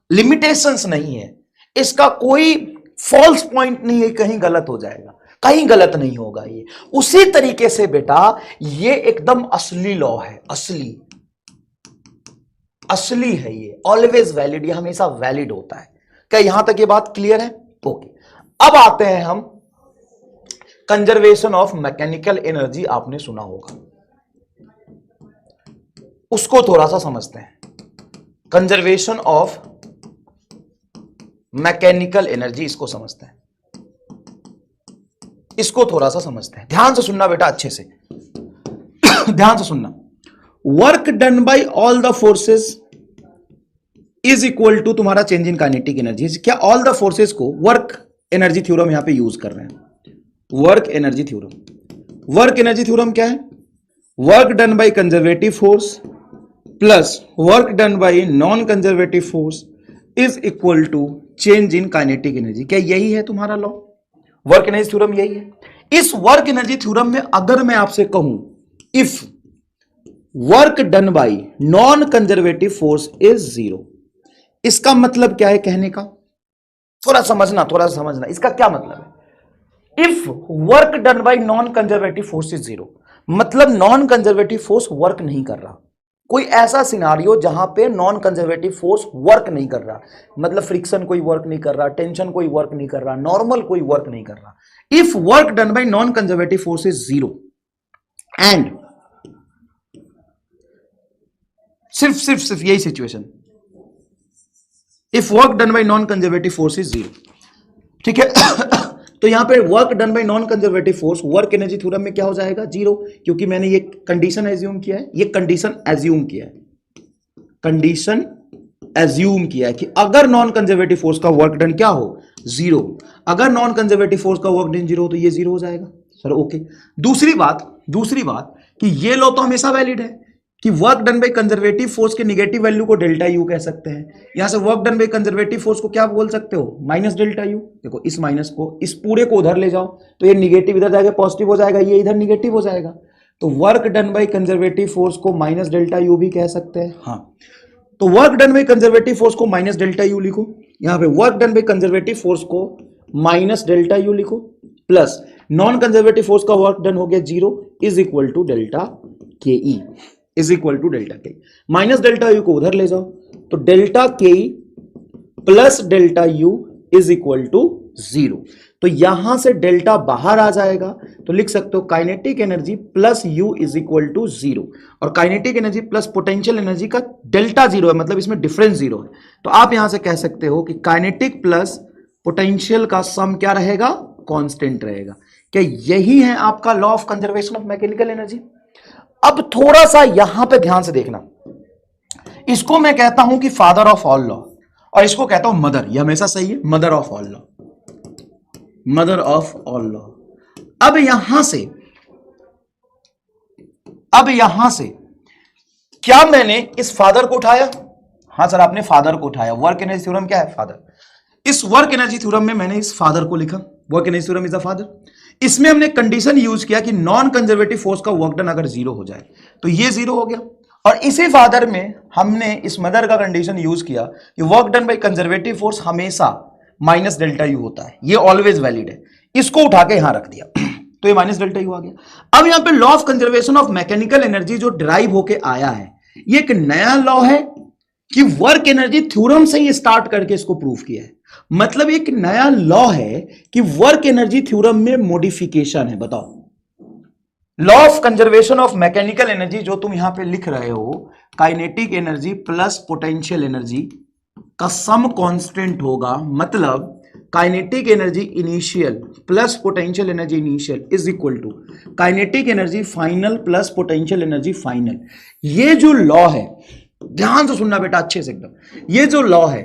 लिमिटेशंस नहीं है, इसका कोई फॉल्स पॉइंट नहीं है, कहीं गलत हो जाएगा, कहीं गलत नहीं होगा। ये उसी तरीके से बेटा ये एकदम असली लॉ है, असली असली है, ये ऑलवेज वैलिड, ये हमेशा वैलिड होता है। क्या यहां तक ये बात क्लियर है? ओके। अब आते हैं हम कंजर्वेशन ऑफ मैकेनिकल एनर्जी, आपने सुना होगा, उसको थोड़ा सा समझते हैं। कंजर्वेशन ऑफ मैकेनिकल एनर्जी, इसको समझते हैं, इसको थोड़ा सा समझते हैं। ध्यान से सुनना बेटा, अच्छे से ध्यान से सुनना। Work done by all the forces is equal to तुम्हारा चेंज इन काइनेटिक एनर्जी। क्या ऑल द फोर्सेस को वर्क एनर्जी थ्योरम यहां पे यूज कर रहे हैं? Work energy theorem, work energy theorem क्या है? Work done by conservative force plus work done by non conservative force is equal to change in kinetic energy. क्या यही है तुम्हारा लॉ? वर्क एनर्जी थ्योरम यही है। इस वर्क एनर्जी थ्योरम में अगर मैं आपसे कहूं if work done by non conservative force is 0, इसका मतलब क्या है कहने का? थोड़ा समझना, थोड़ा समझना, इसका क्या मतलब है? If work done by non conservative force is 0, मतलब नॉन कंजर्वेटिव फोर्स वर्क नहीं कर रहा। कोई ऐसा सिनारियो जहां पे नॉन कंजर्वेटिव फोर्स वर्क नहीं कर रहा, मतलब फ्रिक्शन कोई वर्क नहीं कर रहा, टेंशन कोई वर्क नहीं कर रहा, नॉर्मल कोई वर्क नहीं कर रहा। If work done by non conservative force is 0 and सिर्फ यही situation, if work done by non conservative force is 0, ठीक है तो यहां पे work done by non conservative force work energy theorem में क्या हो जाएगा? 0, क्योंकि मैंने ये कंडीशन एज्यूम किया है, ये कंडीशन एज्यूम किया है, कंडीशन एज्यूम किया है कि अगर नॉन कंजर्वेटिव फोर्स का वर्क डन क्या हो? 0। अगर नॉन कंजर्वेटिव फोर्स का वर्क डन 0 हो तो ये 0 हो जाएगा। Sir okay. दूसरी बात कि ये लॉ तो हमेशा वैलिड है कि work done by conservative force के निगेटिव वैल्यू को डेल्टा यू कह सकते हैं। यहां से work done by conservative force को क्या बोल सकते हो? Minus delta you. देखो इस माइनस को, इस पूरे को उधर ले जाओ तो ये निगेटिव इधर जाएगा पॉजिटिव हो जाएगा, ये इधर निगेटिव हो जाएगा। तो work done by conservative force को माइनस डेल्टा यू भी कह सकते हैं। हाँ, तो work done by conservative force को माइनस डेल्टा यू लिखो, यहां पे work done by conservative force को माइनस डेल्टा यू लिखो, प्लस नॉन कंजर्वेटिव फोर्स का वर्क डन हो गया 0 is equal to delta K E, is equal to delta के। माइनस डेल्टा यू को उधर ले जाओ तो delta K E plus delta U is equal to 0। तो यहां से डेल्टा बाहर आ जाएगा तो लिख सकते हो kinetic energy plus U is equal to 0, और kinetic energy plus potential energy का डेल्टा 0 है, मतलब इसमें डिफरेंस 0 है। तो आप यहां से कह सकते हो कि काइनेटिक प्लस पोटेंशियल का सम क्या रहेगा? कांस्टेंट रहेगा। क्या यही है आपका law of conservation of mechanical energy? अब थोड़ा सा यहां पे ध्यान से देखना, इसको मैं कहता हूं कि फादर ऑफ ऑल लॉ, और इसको कहता हूं मदर। ये हमेशा सही है, mother of all law, mother of all law. अब यहां से क्या मैंने इस फादर को उठाया? हां सर आपने फादर को उठाया। वर्क एनर्जी थ्योरम क्या है? फादर। इस वर्क एनर्जी थ्योरम में मैंने इस फादर को लिखा, work energy theorem is a father. इसमें हमने कंडीशन यूज किया कि नॉन कंजर्वेटिव फोर्स का वर्क डन अगर 0 हो जाए तो ये 0 हो गया, और इसी फादर में हमने इस मदर का कंडीशन यूज किया कि work done by conservative force हमेशा माइनस डेल्टा यू होता है, ये ऑलवेज वैलिड है। इसको उठा के यहां रख दिया तो ये माइनस डेल्टा यू आ गया। अब यहां पे law of conservation of mechanical energy जो डिराइव होके आया है, ये एक नया लॉ है कि वर्क एनर्जी थ्योरम से ही स्टार्ट करके इसको प्रूव किया है। मतलब एक नया लॉ है कि वर्क एनर्जी थ्योरम में मॉडिफिकेशन है। बताओ, law of conservation of mechanical energy जो तुम यहां पे लिख रहे हो, kinetic energy plus potential energy का सम कांस्टेंट होगा। मतलब kinetic energy initial plus potential energy initial is equal to kinetic energy final plus potential energy final. ये जो लॉ है, ध्यान से सुनना बेटा अच्छे से एकदम, ये जो लॉ है,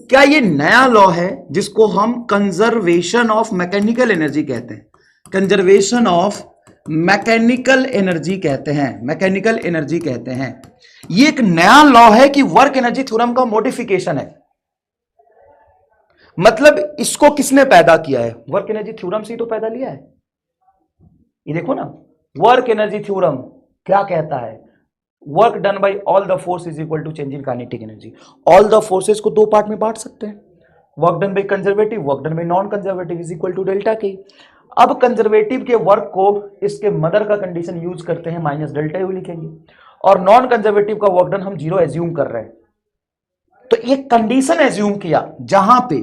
क्या ये नया लॉ है जिसको हम कंजर्वेशन ऑफ मैकेनिकल एनर्जी कहते हैं? कंजर्वेशन ऑफ मैकेनिकल एनर्जी कहते हैं, मैकेनिकल एनर्जी कहते हैं। ये एक नया लॉ है कि वर्क एनर्जी थ्योरम का मॉडिफिकेशन है। मतलब इसको किसने पैदा किया है? वर्क एनर्जी थ्योरम से ही तो पैदा लिया है। ये देखो ना, वर्क एनर्जी थ्योरम क्या कहता है? Work done by all the force is equal to change in kinetic energy. All the forces को दो पार्ट में बांट सकते हैं, work done by conservative, work done by non conservative is equal to delta K. अब conservative के work को इसके मदर का कंडीशन यूज करते हैं, माइनस डेल्टा यू लिखेंगे, और नॉन कंजर्वेटिव का वर्क डन हम जीरो एज्यूम कर रहे हैं। तो एक कंडीशन एज्यूम किया जहां पे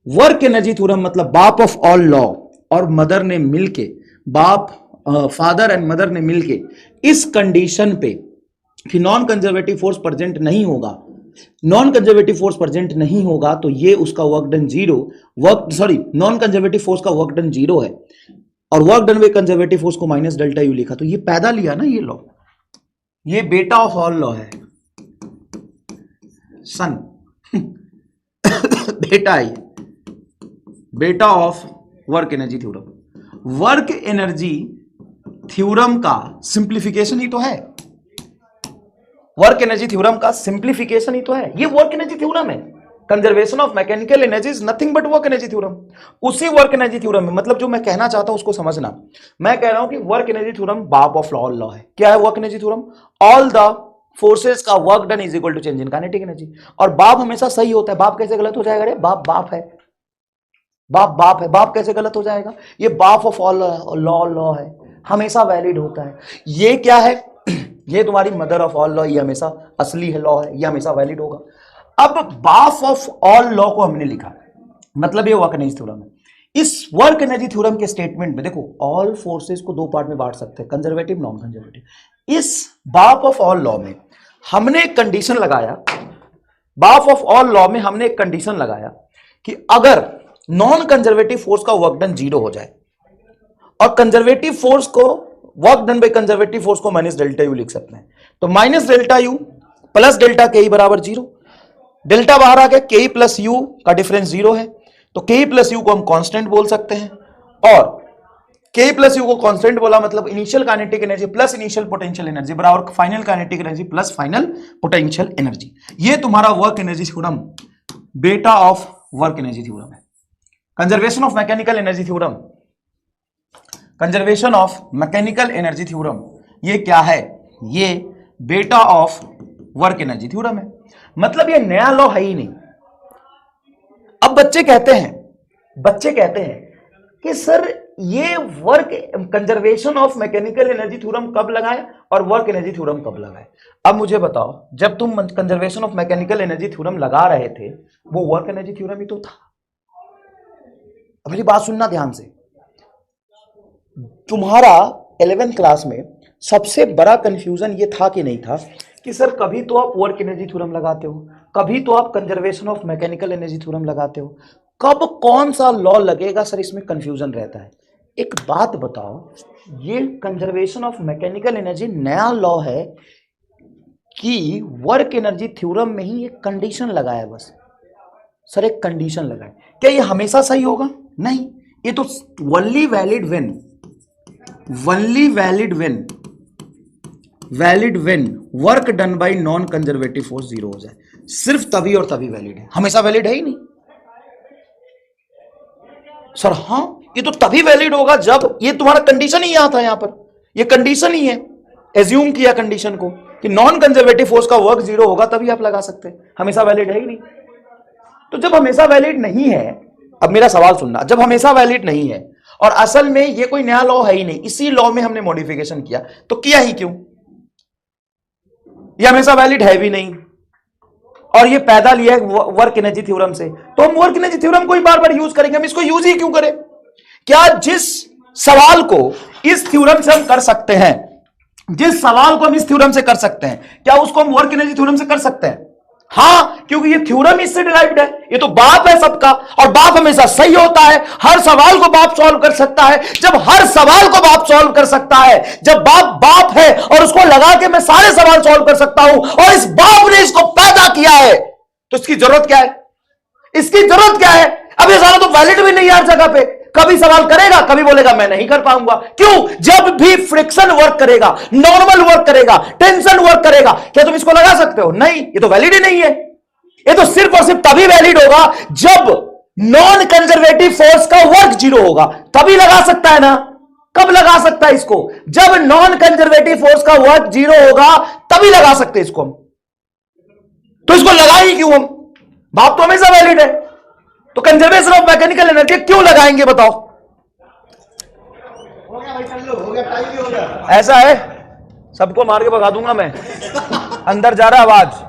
वर्क एनर्जी थ्योरम मतलब बाप ऑफ ऑल लॉ और मदर ने मिलके, बाप फादर एंड मदर ने मिलके इस कंडीशन पे कि नॉन कंजर्वेटिव फोर्स प्रेजेंट नहीं होगा, नॉन कंजर्वेटिव फोर्स प्रेजेंट नहीं होगा तो ये उसका work done zero, non conservative force का वर्क डन जीरो है और work done by conservative force को माइनस डेल्टा यू लिखा। तो ये पैदा लिया ना ये लॉ, ये बेटा ऑफ ऑल लॉ है, सन बेटा है, बेटा of work energy theorem. Work energy theorem का सिंप्लीफिकेशन ही तो है, वर्क एनर्जी थ्योरम का सिंप्लीफिकेशन ही तो है। ये वर्क एनर्जी थ्योरम है। Conservation of mechanical energy is nothing but work energy theorem. उसी वर्क एनर्जी थ्योरम में, मतलब जो मैं कहना चाहता हूं उसको समझना, मैं कह रहा हूं कि वर्क एनर्जी थ्योरम बाप ऑफ ऑल लॉ है। क्या है work energy theorem? All the forces का work done is equal to change in kinetic energy. और बाप हमेशा सही होता है। बाप कैसे गलत हो जाएगा? रे बाप बाप है, बाप बाप है, बाप कैसे गलत हो जाएगा? ये बाप ऑफ ऑल लॉ है, हमेशा वैलिड होता है। ये क्या है? ये तुम्हारी मदर ऑफ ऑल लॉ, ये हमेशा असली है लॉ है, ये हमेशा वैलिड होगा। अब बाप ऑफ ऑल लॉ को हमने लिखा, मतलब ये वर्क एनर्जी थ्योरम है। इस वर्क एनर्जी थ्योरम के स्टेटमेंट में देखो, ऑल फोर्सेस को दो पार्ट में बांट सकते हैं, कंजर्वेटिव नॉन कंजर्वेटिव। इस बाप ऑफ ऑल लॉ में हमने एक कंडीशन लगाया, बाप ऑफ ऑल लॉ में हमने एक कंडीशन लगाया कि अगर नॉन कंजर्वेटिव फोर्स का वर्क डन जीरो हो जाए और कंजर्वेटिव फोर्स को, work done by conservative force को माइनस डेल्टा यू लिख सकते हैं। तो minus delta U plus delta के बराबर जीरो, डेल्टा बाहर आ गया, के प्लस यू का डिफरेंस जीरो है, तो के प्लस यू को हम कांस्टेंट बोल सकते हैं। और के प्लस यू को कांस्टेंट बोला मतलब initial kinetic energy plus initial potential energy बराबर final kinetic energy plus final potential energy. ये तुम्हारा वर्क एनर्जी थ्योरम, बेटा ऑफ वर्क एनर्जी थ्योरम है। Conservation of mechanical energy theorem, conservation of mechanical energy theorem, ये क्या है? ये बेटा ऑफ वर्क एनर्जी थ्योरम है। मतलब ये नया लॉ है ही नहीं। अब बच्चे कहते हैं कि सर ये work conservation of mechanical energy theorem कब लगाए और वर्क एनर्जी थ्योरम कब लगाए? अब मुझे बताओ, जब तुम conservation of mechanical energy theorem लगा रहे थे, वो वर्क एनर्जी थ्योरम ही तो था। अब मेरी बात सुनना ध्यान से, तुम्हारा 11th क्लास में सबसे बड़ा कंफ्यूजन ये था कि नहीं था कि सर कभी तो आप वर्क एनर्जी थ्योरम लगाते हो, कभी तो आप conservation of mechanical energy theorem लगाते हो, कब कौन सा लॉ लगेगा सर, इसमें कंफ्यूजन रहता है। एक बात बताओ, ये कंजर्वेशन ऑफ मैकेनिकल एनर्जी नया लॉ है कि वर्क एनर्जी थ्योरम में ही एक कंडीशन लगाया? बस सर एक कंडीशन लगाए, क्या ये हमेशा सही होगा? नहीं, ये तो only valid when work done by non conservative force zero हो जाए, सिर्फ तभी और तभी वैलिड है, हमेशा वैलिड है ही नहीं। सर हाँ, ये तो तभी वैलिड होगा जब, ये तुम्हारा कंडीशन ही यहां था, यहां पर ये कंडीशन ही है, एज्यूम किया कंडीशन को कि नॉन कंजर्वेटिव फोर्स का वर्क जीरो होगा, तभी आप लगा सकते हैं, हमेशा वैलिड है ही नहीं। तो जब हमेशा वैलिड नहीं है अब मेरा सवाल सुनना, जब हमेशा वैलिड नहीं है और असल में ये कोई नया लॉ है ही नहीं, इसी लॉ में हमने मॉडिफिकेशन किया, तो किया ही क्यों? ये हमेशा वैलिड है भी नहीं और ये पैदा लिया है वर्क एनर्जी थ्योरम से, तो हम वर्क एनर्जी थ्योरम को ही बार बार यूज करेंगे, हम इसको यूज ही क्यों करें? क्या जिस सवाल को इस थ्योरम से हम कर सकते हैं, जिस सवाल को हम इस थ्योरम से कर सकते हैं, क्या उसको हम वर्क एनर्जी थ्योरम से कर सकते हैं? हां, क्योंकि ये थ्योरम इससे डिराइव्ड है, ये तो बाप है सबका, और बाप हमेशा सही होता है, हर सवाल को बाप सॉल्व कर सकता है। जब हर सवाल को बाप सॉल्व कर सकता है, जब बाप बाप है और उसको लगा के मैं सारे सवाल सॉल्व कर सकता हूं, और इस बाप ने इसको पैदा किया है, तो इसकी जरूरत क्या है? इसकी जरूरत क्या है? अब ये सारा तो वैलिड भी नहीं है हर जगह पे, कभी सवाल करेगा, कभी बोलेगा मैं नहीं कर पाऊंगा। क्यों? जब भी फ्रिक्शन वर्क करेगा, नॉर्मल वर्क करेगा, टेंशन वर्क करेगा, क्या तुम इसको लगा सकते हो? नहीं, ये तो वैलिड ही नहीं है। ये तो सिर्फ और सिर्फ तभी वैलिड होगा जब नॉन कंजर्वेटिव फोर्स का वर्क जीरो होगा, तभी लगा सकता है ना। कब लगा सकता है इसको? जब नॉन कंजर्वेटिव फोर्स का वर्क जीरो होगा, तभी लगा सकते हैं इसको हम। तो इसको लगा ही क्यों हम? बात तो हमेशा वैलिड है, तो कंजर्वेशन ऑफ मैकेनिकल एनर्जी क्यों लगाएंगे बताओ? हो गया भाई, हो गया, टाइम भी हो गया। ऐसा है, सबको मार के भगा दूंगा मैं। अंदर जा रहा आवाज।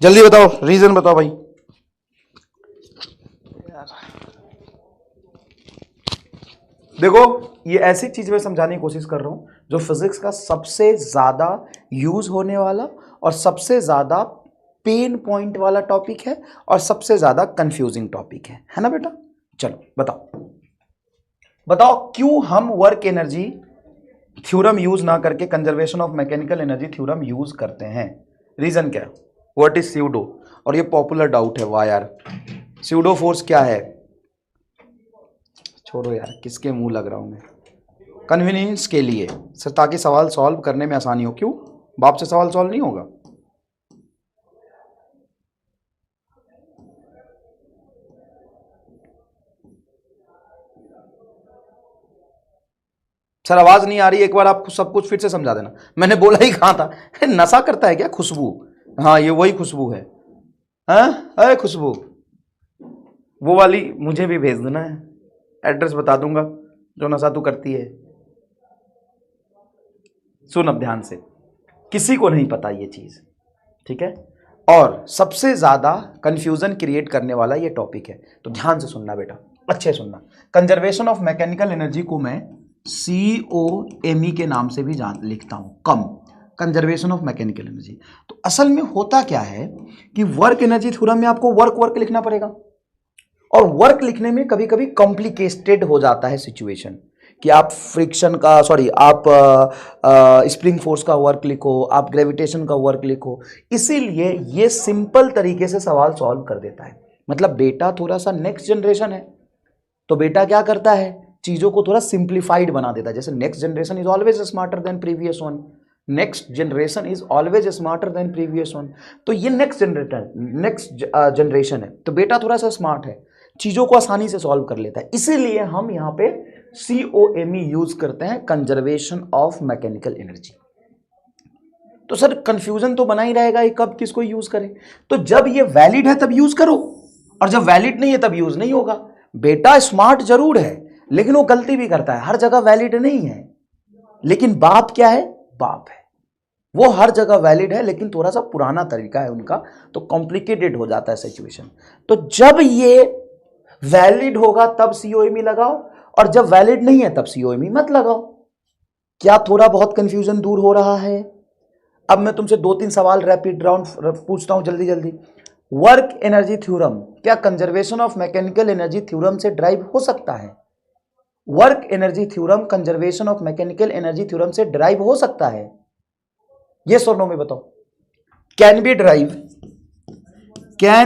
जल्दी बताओ, रीजन बताओ भाई। देखो, ये ऐसी चीज मैं समझाने की कोशिश कर रहा हूं जो फिजिक्स का सबसे ज्यादा यूज होने वाला और सबसे ज्यादा पेन पॉइंट वाला टॉपिक है और सबसे ज्यादा कंफ्यूजिंग टॉपिक है ना बेटा? चलो बताओ, बताओ क्यों हम वर्क एनर्जी थ्योरम यूज ना करके conservation of mechanical energy theorem use करते हैं? रीजन क्या है? What is pseudo? और ये पॉपुलर डाउट है, वाह यार स्यूडो फोर्स क्या है? छोड़ो यार, किसके मुंह लग रहा हूं मैं? कन्वीनियंस के लिए सर, ताकि सवाल सॉल्व करने में आसानी हो। क्यों? बाप से सवाल सॉल्व नहीं होगा? सर आवाज नहीं आ रही, एक बार आप सब कुछ फिर से समझा देना। मैंने बोला ही कहाँ था, नशा करता है क्या? खुशबू, हाँ ये वही खुशबू है। हाँ अरे खुशबू वो वाली मुझे भी भेज देना है, एड्रेस बता दूंगा जो नशा तू करती है। सुन अब ध्यान से, किसी को नहीं पता ये चीज, ठीक है? और सबसे ज्यादा कंफ्यूजन क्रिएट करने वाला ये टॉपिक है, तो ध्यान से सुनना बेटा, अच्छे सुनना। कंजर्वेशन ऑफ मैकेनिकल एनर्जी को मैं COME के नाम से भी लिखता हूं, कम, कंजर्वेशन ऑफ मैकेनिकल एनर्जी। तो असल में होता क्या है कि वर्क एनर्जी थ्योरम में आपको वर्क लिखना पड़ेगा, और वर्क लिखने में कभी कभी कॉम्प्लिकेटेड हो जाता है सिचुएशन, कि आप फ्रिक्शन का आप स्प्रिंग फोर्स का वर्क लिखो, आप ग्रेविटेशन का वर्क लिखो। इसीलिए ये सिंपल तरीके से सवाल सॉल्व कर देता है। मतलब बेटा थोड़ा सा नेक्स्ट जनरेशन है, तो बेटा क्या करता है, चीजों को थोड़ा सिंप्लीफाइड बना देता है। जैसे next generation is always smarter than previous one, next generation is always smarter than previous one. तो ये नेक्स्ट जनरेशन है, तो बेटा थोड़ा सा स्मार्ट है, चीजों को आसानी से सॉल्व कर लेता है। इसीलिए हम यहाँ पे COME यूज करते हैं, कंजर्वेशन ऑफ मैकेनिकल एनर्जी। तो सर कंफ्यूजन तो बना ही रहेगा, ये कब किसको यूज करें? तो जब ये वैलिड है तब यूज करो, और जब वैलिड नहीं है तब यूज नहीं होगा। बेटा स्मार्ट जरूर है, लेकिन वो गलती भी करता है, हर जगह वैलिड नहीं है। लेकिन बाप क्या है? बाप है, वो हर जगह वैलिड है, लेकिन थोड़ा सा पुराना तरीका है उनका, तो कॉम्प्लिकेटेड हो जाता है सिचुएशन। तो जब ये वैलिड होगा तब COME लगाओ, और जब वैलिड नहीं है तब COME मत लगाओ। क्या थोड़ा बहुत कंफ्यूजन दूर हो रहा है? अब मैं तुमसे 2-3 सवाल रैपिड राउंड पूछता हूं जल्दी जल्दी। वर्क एनर्जी थ्योरम क्या conservation of mechanical energy theorem से ड्राइव हो सकता है? Work energy theorem conservation of mechanical energy theorem से ड्राइव हो सकता है? यस और नो में बताओ। Can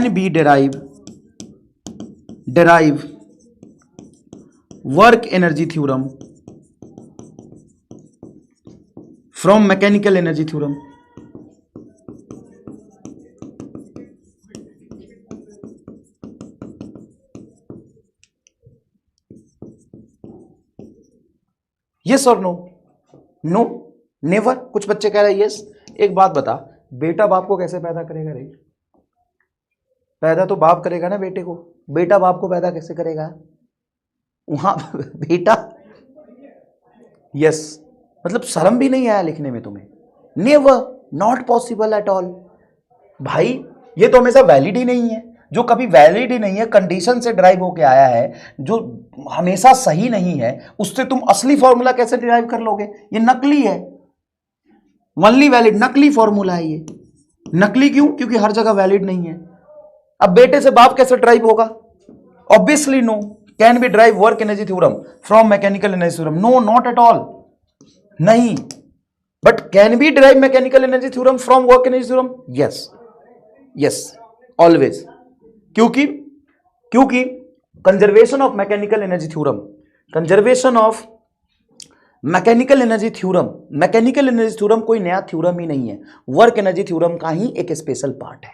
be derive work energy theorem from mechanical energy theorem। Yes और नो? No, never. कुछ बच्चे कह रहे हैं यस। एक बात बता, बेटा बाप को कैसे पैदा करेगा रे? पैदा तो बाप करेगा ना बेटे को, बेटा बाप को पैदा कैसे करेगा? वहां बेटा, यस, मतलब शर्म भी नहीं आया लिखने में तुम्हें? Never, not possible at all. भाई ये तो हमेशा वैलिड ही नहीं है, जो कभी वैलिड ही नहीं है, कंडीशन से ड्राइव होके आया है, जो हमेशा सही नहीं है, उससे तुम असली फॉर्मूला कैसे ड्राइव कर लोगे? ये नकली है, ओनली वैलिड, नकली फॉर्मूला है ये। नकली क्यों? क्योंकि हर जगह वैलिड नहीं है। अब बेटे से बाप कैसे ड्राइव होगा? Obviously no. Can be derive work energy theorem from mechanical energy theorem? No, not at all, नहीं। But can be derive mechanical energy theorem from work energy theorem? Yes, yes, always. क्योंकि conservation of mechanical energy theorem, conservation of mechanical energy theorem, mechanical energy theorem कोई नया theorem ही नहीं है, work energy theorem का ही एक special part है।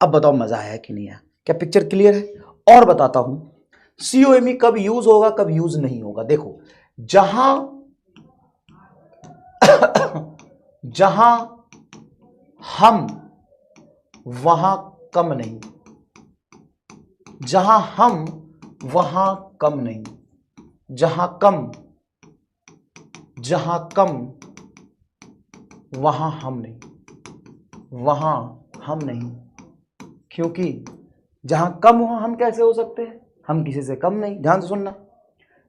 अब बताओ मजा आया कि नहीं आया? क्या पिक्चर क्लियर है? और बताता हूं COME कब यूज होगा, कब यूज नहीं होगा। देखो, जहां हम वहां कम नहीं, जहां हम वहां कम नहीं, जहां कम वहां हम नहीं, वहां हम नहीं। क्योंकि जहां कम वहां हम कैसे हो सकते हैं? हम किसी से कम नहीं। ध्यान से सुनना,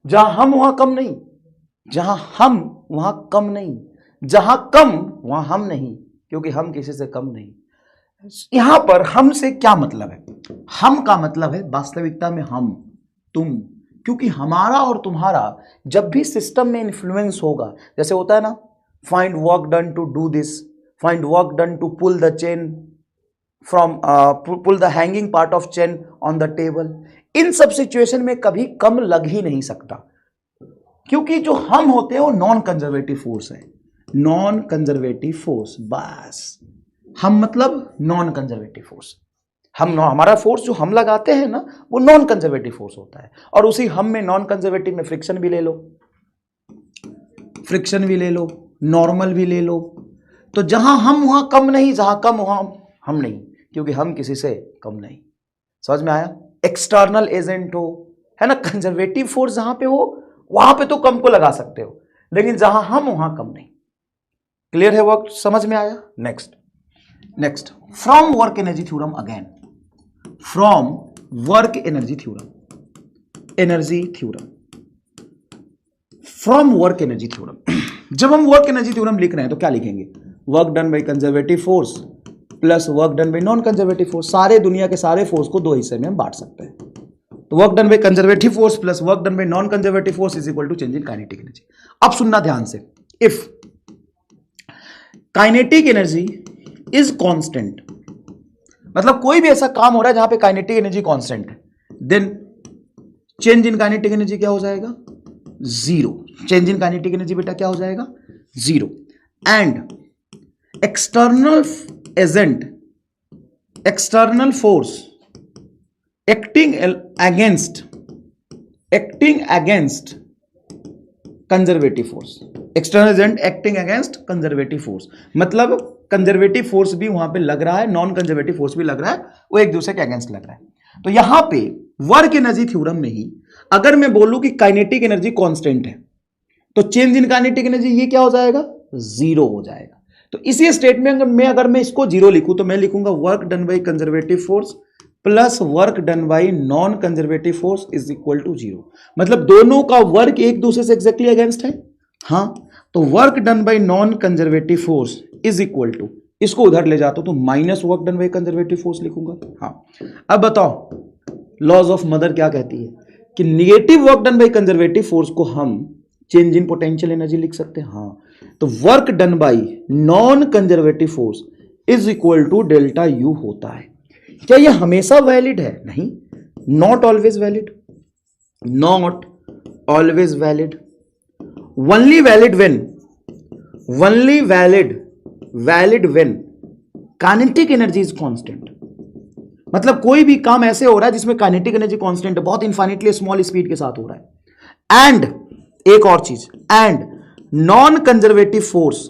जहां हम वहां कम नहीं, जहां हम वहां कम नहीं, जहां कम वहां हम नहीं, क्योंकि हम किसी से कम नहीं। यहां पर हम से क्या मतलब है? हम का मतलब है वास्तविकता में हम, तुम। क्योंकि हमारा और तुम्हारा जब भी सिस्टम में इन्फ्लुएंस होगा, जैसे होता है ना, find work done to do this, find work done to pull the chain from pull the hanging part of chain on the table, in सब सिचुएशन में कभी कम लग ही नहीं सकता, क्योंकि जो हम होते हैं वो नॉन कंजर्वेटिव फोर्स है। नॉन कंजर्वेटिव फोर्स, बस हम मतलब नॉन कंजर्वेटिव फोर्स। हमारा फोर्स जो हम लगाते हैं ना, वो नॉन कंजर्वेटिव फोर्स होता है। और उसी हम में, नॉन कंजर्वेटिव में फ्रिक्शन भी ले लो, फ्रिक्शन भी ले लो, नॉर्मल भी ले लो, तो जहां हम वहां कम नहीं, जहां कम वहां हम नहीं, क्योंकि हम किसी से कम नहीं। समझ में आया? एक्सटर्नल एजेंट हो, है ना, कंजर्वेटिव फोर्स जहां पे हो वहां पे तो कम को लगा सकते हो, लेकिन जहां हम वहां कम नहीं। क्लियर है? वर्क समझ में आया? Next from work energy theorem again, from work energy theorem, from work energy theorem. जब हम वर्क एनर्जी थ्योरम लिख रहे हैं तो क्या लिखेंगे? Work done by conservative force plus work done by non conservative force. सारे दुनिया के सारे फोर्स को दो हिस्से में हम बांट सकते हैं। तो work done by conservative force plus work done by non conservative force is equal to change in kinetic energy. अब सुनना ध्यान से, if kinetic energy is constant, मतलब कोई भी ऐसा काम हो रहा है जहां पे काइनेटिक एनर्जी कांस्टेंट है, then change in kinetic energy क्या हो जाएगा? Zero. Change in kinetic energy बेटा क्या हो जाएगा? Zero. And external agent, external force acting against conservative force, external agent acting against conservative force, मतलब कंजर्वेटिव फोर्स भी वहां पे लग रहा है, नॉन कंजर्वेटिव फोर्स भी लग रहा है, वो एक दूसरे के अगेंस्ट लग रहा है। तो यहां पे वर्क एनर्जी थ्योरम में ही अगर मैं बोलूं कि काइनेटिक एनर्जी कांस्टेंट है, तो चेंज इन काइनेटिक एनर्जी ये क्या हो जाएगा? जीरो हो जाएगा। तो इसी स्टेटमेंट में अगर मैं इसको जीरो लिखूं तो मैं लिखूंगा work done by conservative force plus work done by non conservative force is equal to zero. मतलब दोनों का वर्क एक दूसरे से एग्जैक्टली अगेंस्ट है। हाँ, तो work done by non conservative force is equal to, इसको उधर ले जाता हूं तो minus work done by conservative force लिखूंगा। हाँ, अब बताओ लॉज ऑफ मदर क्या कहती है कि negative work done by conservative force को हम चेंज इन पोटेंशियल एनर्जी लिख सकते हैं। हाँ, तो work done by non conservative force is equal to delta U होता है। क्या यह हमेशा वैलिड है? नहीं, not always valid, not always valid, only valid when, only valid when kinetic energy is constant. मतलब कोई भी काम ऐसे हो रहा है जिसमें काइनेटिक एनर्जी कांस्टेंट है, बहुत इन्फाइनेटली स्मॉल स्पीड के साथ हो रहा है। एंड एक और चीज, and non conservative force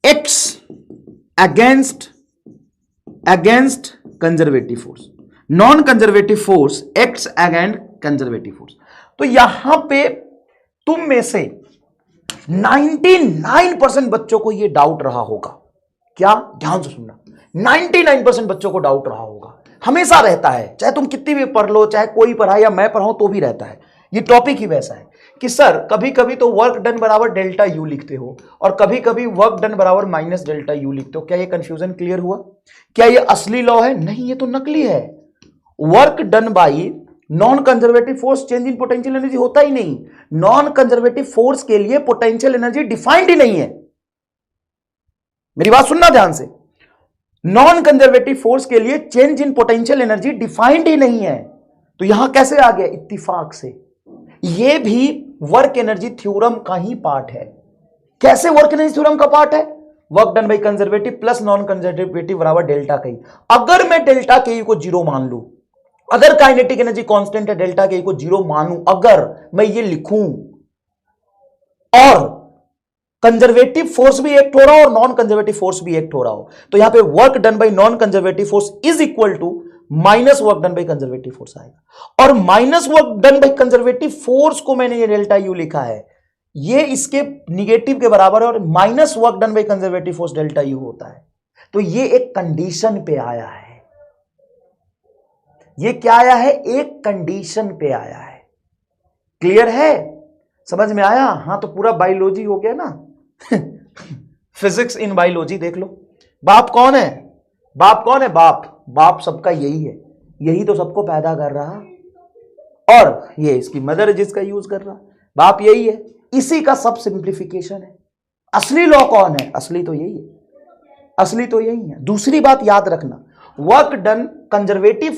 x against conservative force, non conservative force x against conservative force. तो यहां पे तुम में से 99% बच्चों को यह डाउट रहा होगा। क्या? ध्यान से सुनना, 99% बच्चों को डाउट रहा होगा, हमेशा रहता है, चाहे तुम कितनी भी पढ़ लो, चाहे कोई पढ़ाए या मैं पढ़ाऊं तो भी रहता है। ये टॉपिक ही वैसा है कि सर कभी कभी तो वर्क डन बराबर डेल्टा यू लिखते हो और कभी कभी वर्क डन बराबर माइनस डेल्टा यू लिखते हो। क्या ये कंफ्यूजन क्लियर हुआ? क्या ये असली लॉ है? नहीं, ये तो नकली है। Work done by non conservative force change in potential energy होता ही नहीं। नॉन कंजर्वेटिव फोर्स के लिए पोटेंशियल एनर्जी डिफाइंड ही नहीं है। मेरी बात सुनना ध्यान से, नॉन कंजर्वेटिव फोर्स के लिए change in potential energy defined ही नहीं है। तो यहां कैसे आ गया? इत्तिफाक से। यह भी वर्क एनर्जी थ्योरम का ही पार्ट है। कैसे वर्क एनर्जी थ्योरम का पार्ट है? Work done by conservative plus non conservative बराबर डेल्टा के। अगर मैं डेल्टा के को जीरो मान लूं, अगर काइनेटिक एनर्जी कांस्टेंट है, डेल्टा के को जीरो मानूं, अगर मैं ये लिखूं और कंजर्वेटिव फोर्स भी एक्ट हो रहा हो और नॉन कंजर्वेटिव फोर्स भी एक्ट हो रहा हो, तो यहां पे work done by non conservative force is equal to minus work done by conservative force आएगा। और minus work done by conservative force को मैंने ये डेल्टा यू लिखा है, ये इसके निगेटिव के बराबर है, और minus work done by conservative force delta U होता है। तो ये एक कंडीशन पे आया है। ये क्या आया है? एक कंडीशन पे आया है। क्लियर है? समझ में आया? हाँ, तो पूरा बायोलॉजी हो गया ना। फिजिक्स इन बायोलॉजी देख लो। बाप कौन है? बाप कौन है? बाप सबका यही है, यही तो सबको पैदा कर रहा, और ये इसकी मदर जिसका यूज कर रहा, बाप यही है। इसी का सब सिंप्लीफिकेशन है। असली लॉ कौन है? असली तो यही है, असली तो यही है। दूसरी बात याद रखना, वर्क डन कंजर्वेटिव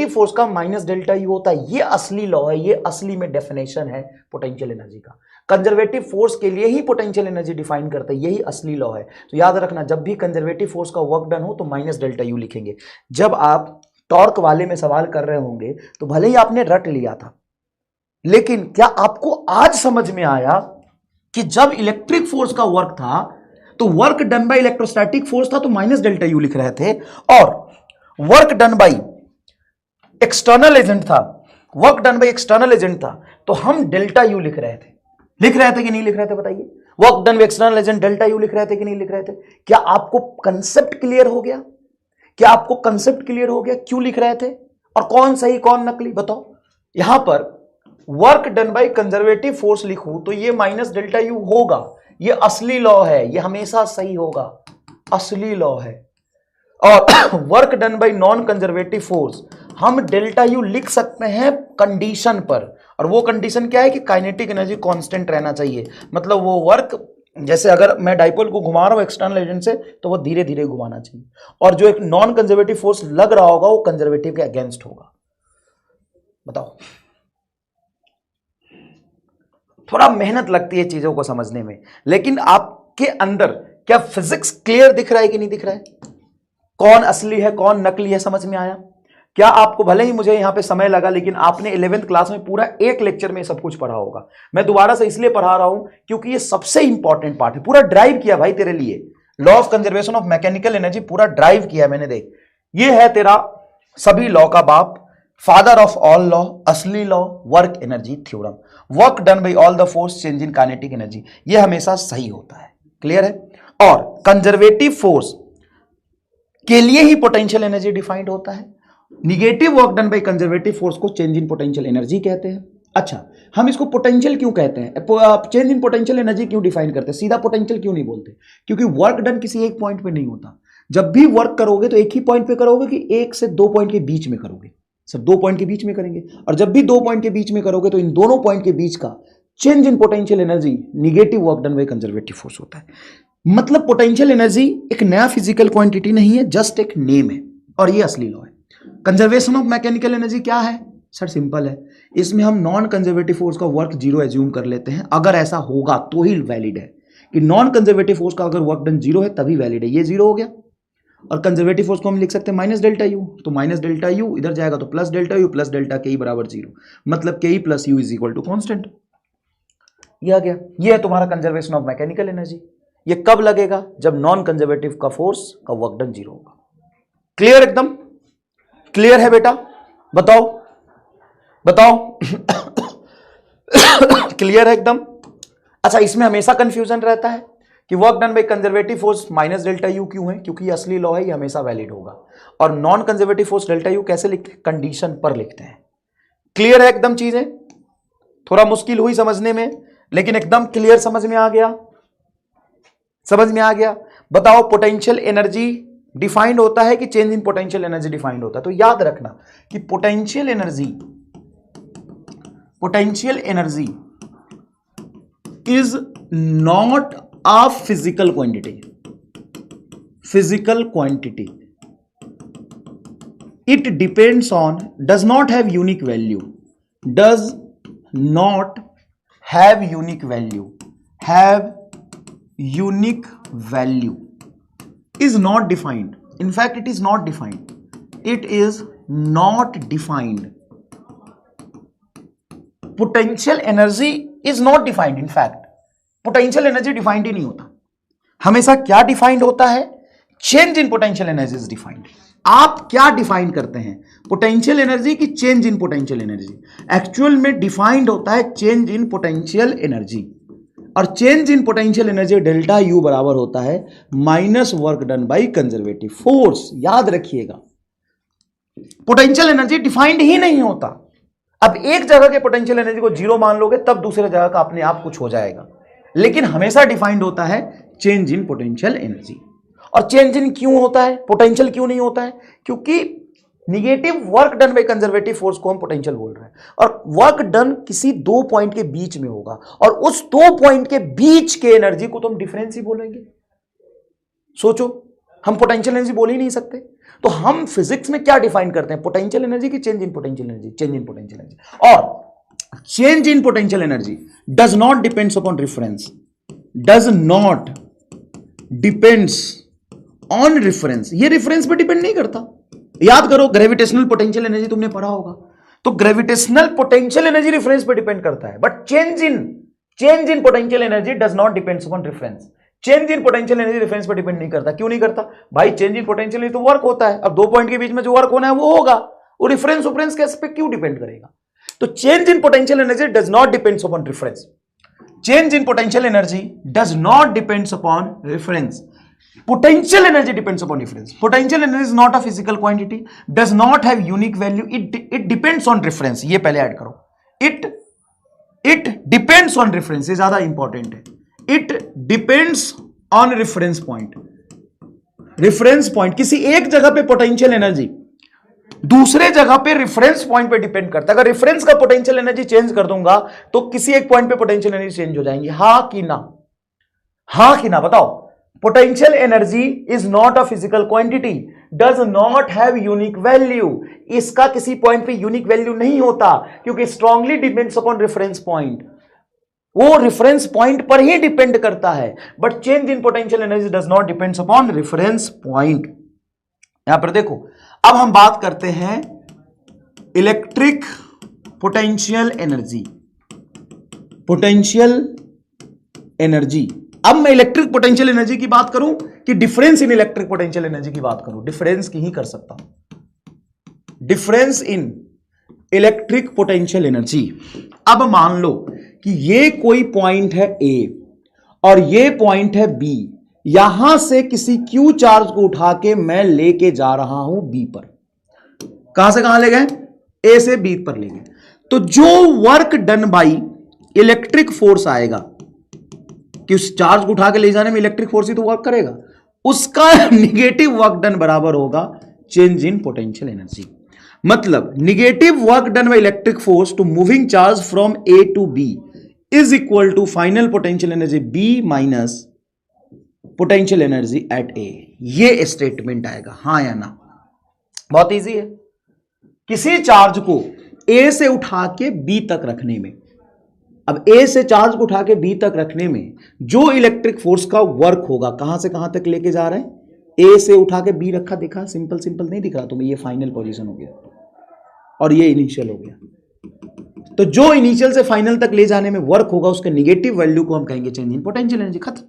फोर्स का माइनस डेल्टा यू होता है। ये असली लॉ है, ये असली में डेफिनेशन है पोटेंशियल एनर्जी का। कंजर्वेटिव फोर्स के लिए ही पोटेंशियल एनर्जी डिफाइन करते हैं, यही असली लॉ है। तो याद रखना, जब भी कंजर्वेटिव फोर्स का वर्क डन हो तो माइनस डेल्टा यू लिखेंगे। जब आप टॉर्क वाले में सवाल कर रहे होंगे तो भले ही आपने रट लिया था, लेकिन क्या आपको आज समझ में आया कि जब इलेक्ट्रिक फोर्स का वर्क था तो work done by electrostatic force था तो माइनस डेल्टा यू लिख रहे थे, और work done by external agent था, work done by external agent था तो हम डेल्टा यू लिख रहे थे कि नहीं लिख रहे थे? बताइए, work done by external agent delta U लिख रहे थे कि नहीं लिख रहे थे? क्या आपको कंसेप्ट क्लियर हो गया? क्या आपको कंसेप्ट क्लियर हो गया क्यों लिख रहे थे और कौन सही कौन नकली? बताओ। यहां पर work done by conservative force लिखूं तो ये माइनस डेल्टा यू होगा, ये असली लॉ है, ये हमेशा सही होगा, असली लॉ है। और work done by non conservative force हम डेल्टा यू लिख सकते हैं कंडीशन पर, और वो कंडीशन क्या है कि काइनेटिक एनर्जी कांस्टेंट रहना चाहिए। मतलब वो वर्क, जैसे अगर मैं डाइपोल को घुमा रहा हूं एक्सटर्नल एजेंट से तो वो धीरे धीरे घुमाना चाहिए, और जो एक नॉन कंजर्वेटिव फोर्स लग रहा होगा वो कंजर्वेटिव के अगेंस्ट होगा। बताओ, थोड़ा मेहनत लगती है चीजों को समझने में, लेकिन आपके अंदर क्या फिजिक्स क्लियर दिख रहा है कि नहीं दिख रहा है? कौन असली है कौन नकली है समझ में आया? क्या आपको, भले ही मुझे यहां पे समय लगा, लेकिन आपने 11th क्लास में पूरा एक लेक्चर में सब कुछ पढ़ा होगा। मैं दोबारा से इसलिए पढ़ा रहा हूं क्योंकि ये सबसे इंपॉर्टेंट पार्ट है। पूरा ड्राइव किया भाई तेरे लिए, law of conservation of mechanical energy पूरा ड्राइव किया मैंने। देख, ये है तेरा सभी लॉ का बाप, फादर ऑफ ऑल लॉ, असली law, work energy theorem. Work done by all the force change in kinetic energy, ये हमेशा सही होता है। क्लियर है? और कंजर्वेटिव फोर्स के लिए ही पोटेंशियल एनर्जी डिफाइंड होता है। Negative work done by conservative force को चेंज इन पोटेंशियल एनर्जी कहते हैं। अच्छा, हम इसको पोटेंशियल क्यों कहते हैं, चेंज इन पोटेंशियल एनर्जी क्यों डिफाइन करते हैं? सीधा पोटेंशियल क्यों नहीं बोलते? क्योंकि वर्क डन किसी एक पॉइंट पे नहीं होता। जब भी वर्क करोगे तो एक ही पॉइंट पे करोगे कि एक से दो पॉइंट के बीच में करोगे? सब दो पॉइंट के बीच में करेंगे, और जब भी दो पॉइंट के बीच में करोगे तो इन दोनों पॉइंट के बीच का change in potential energy negative work done by conservative force होता है। मतलब पोटेंशियल एनर्जी एक नया फिजिकल क्वांटिटी नहीं है, जस्ट एक नेम है, और ये असली लॉ है। कंजर्वेशन ऑफ मैकेनिकल एनर्जी क्या है सर? सिंपल है, इसमें हम नॉन कंजर्वेटिव फोर्स का वर्क जीरो एज्यूम कर लेते हैं। अगर ऐसा होगा तो ही वैलिड है कि नॉन कंजर्वेटिव फोर्स का अगर वर्क डन जीरो है तभी वैलिड है। ये जीरो हो गया, और कंजर्वेटिव फोर्स को हम लिख सकते हैं माइनस डेल्टा यू, तो माइनस डेल्टा यू इधर जाएगा तो plus delta U, plus delta K E बराबर जीरो, मतलब K E plus U is equal to constant. ये आ गया, ये है तुम्हारा कंजर्वेशन ऑफ मैकेनिकल एनर्जी। ये कब लगेगा? जब नॉन कंजर्वेटिव का फोर्स का वर्क डन जीरो होगा। क्लियर? एकदम क्लियर है बेटा? बताओ बताओ। क्लियर है एकदम? अच्छा, इसमें हमेशा कंफ्यूजन रहता है कि work done by conservative force minus delta you क्यों है? क्योंकि ये असली लॉ है, ये हमेशा वैलिड होगा। और non conservative force delta U कैसे लिखते हैं? कंडीशन पर लिखते हैं। क्लियर है एकदम? चीजें थोड़ा मुश्किल हुई समझने में, लेकिन एकदम क्लियर समझ में आ गया? समझ में आ गया? बताओ, पोटेंशियल एनर्जी डिफाइंड होता है कि change in potential energy defined होता है? तो याद रखना कि potential energy is not a physical quantity. It depends on, does not have unique value, have unique value, is not defined. In fact, it is not defined. It is not defined. Potential energy is not defined. In fact, potential energy defined ही नहीं होता। हमेशा क्या defined होता है? Change in potential energy is defined. आप क्या define करते हैं? पोटेंशियल एनर्जी की change in potential energy? Actual में डिफाइंड होता है चेंज इन पोटेंशियल एनर्जी, और change in potential energy delta U बराबर होता है minus work done by conservative force. याद रखिएगा, पोटेंशियल एनर्जी डिफाइंड ही नहीं होता। अब एक जगह के पोटेंशियल एनर्जी को जीरो मान लोगे तब दूसरे जगह का अपने आप कुछ हो जाएगा, लेकिन हमेशा डिफाइंड होता है चेंज इन पोटेंशियल एनर्जी। और चेंज इन क्यों होता है, पोटेंशियल क्यों नहीं होता है? क्योंकि negative work done by conservative force को हम पोटेंशियल बोल रहे हैं, और वर्क डन किसी दो पॉइंट के बीच में होगा, और उस दो पॉइंट के बीच के एनर्जी को तो हम डिफरेंस ही बोलेंगे। सोचो, हम पोटेंशियल एनर्जी बोल ही नहीं सकते। तो हम फिजिक्स में क्या डिफाइन करते हैं? पोटेंशियल एनर्जी की change in potential energy, change in potential energy. और change in potential energy does not depends upon reference, does not depends on reference। ये reference पे डिपेंड नहीं करता। याद करो, ग्रेविटेशनल पोटेंशियल एनर्जी तुमने पढ़ा होगा, तो ग्रेविटेशनल पोटेंशियल एनर्जी रेफरेंस पे डिपेंड करता है, but change in potential energy does not depends upon reference. Change in potential energy reference पे डिपेंड नहीं करता। क्यों नहीं करता भाई? चेंज इन पोटेंशियल एनर्जी तो वर्क होता है, अब दो पॉइंट के बीच में जो वर्क होना है वो होगा, वो रेफरेंस केस पे क्यों डिपेंड करेगा? तो change in potential energy does not depends upon reference. Change in potential energy does not depends upon reference. Potential energy depends upon difference. Potential energy is not a physical quantity, does not have unique value. It depends on reference. ये पहले add करो. It depends on reference. ये ज्यादा important है. It depends on reference point. Reference point किसी एक जगह पे पोटेंशियल एनर्जी दूसरे जगह पे रेफरेंस पॉइंट पे डिपेंड करता है। अगर रेफरेंस का पोटेंशियल एनर्जी चेंज कर दूंगा तो किसी एक पॉइंट पे पोटेंशियल एनर्जी चेंज हो जाएंगी। हाँ कि ना? हाँ कि ना बताओ? Potential energy is not a physical quantity, does not have unique value. इसका किसी पॉइंट पे यूनिक वैल्यू नहीं होता क्योंकि strongly depends upon reference point. वो रेफरेंस पॉइंट पर ही डिपेंड करता है, but change in potential energy does not depends upon reference point. यहां पर देखो, अब हम बात करते हैं electric potential energy. Potential energy, अब मैं इलेक्ट्रिक पोटेंशियल एनर्जी की बात करूं कि difference in electric potential energy की बात करूं? डिफरेंस की ही कर सकता हूं। Difference in electric potential energy. अब मान लो कि ये कोई पॉइंट है ए और ये पॉइंट है बी। यहां से किसी क्यू चार्ज को उठा के मैं लेके जा रहा हूं बी पर। कहां से कहां ले गए? ए से बी पर ले गए। तो जो work done by electric force आएगा कि उस चार्ज को उठा के ले जाने में इलेक्ट्रिक फोर्स ही तो वर्क करेगा, उसका निगेटिव वर्क डन बराबर होगा चेंज इन पोटेंशियल एनर्जी। मतलब negative work done by electric force to moving charge from A to B is equal to final potential energy B minus potential energy at A. ये statement आएगा, हाँ या ना? बहुत easy है। किसी charge को ए से उठा के बी तक रखने में, अब ए से चार्ज को उठा के बी तक रखने में जो इलेक्ट्रिक फोर्स का वर्क होगा, कहां से कहां तक लेके जा रहे हैं? ए से उठा के बी रखा, देखा? सिंपल सिंपल नहीं दिख रहा तुम्हें? ये फाइनल पोजीशन हो गया और ये इनिशियल हो गया। तो जो इनिशियल से फाइनल तक ले जाने में वर्क होगा उसके निगेटिव वैल्यू को हम कहेंगे चेंज इन पोटेंशियल एनर्जी। खत्म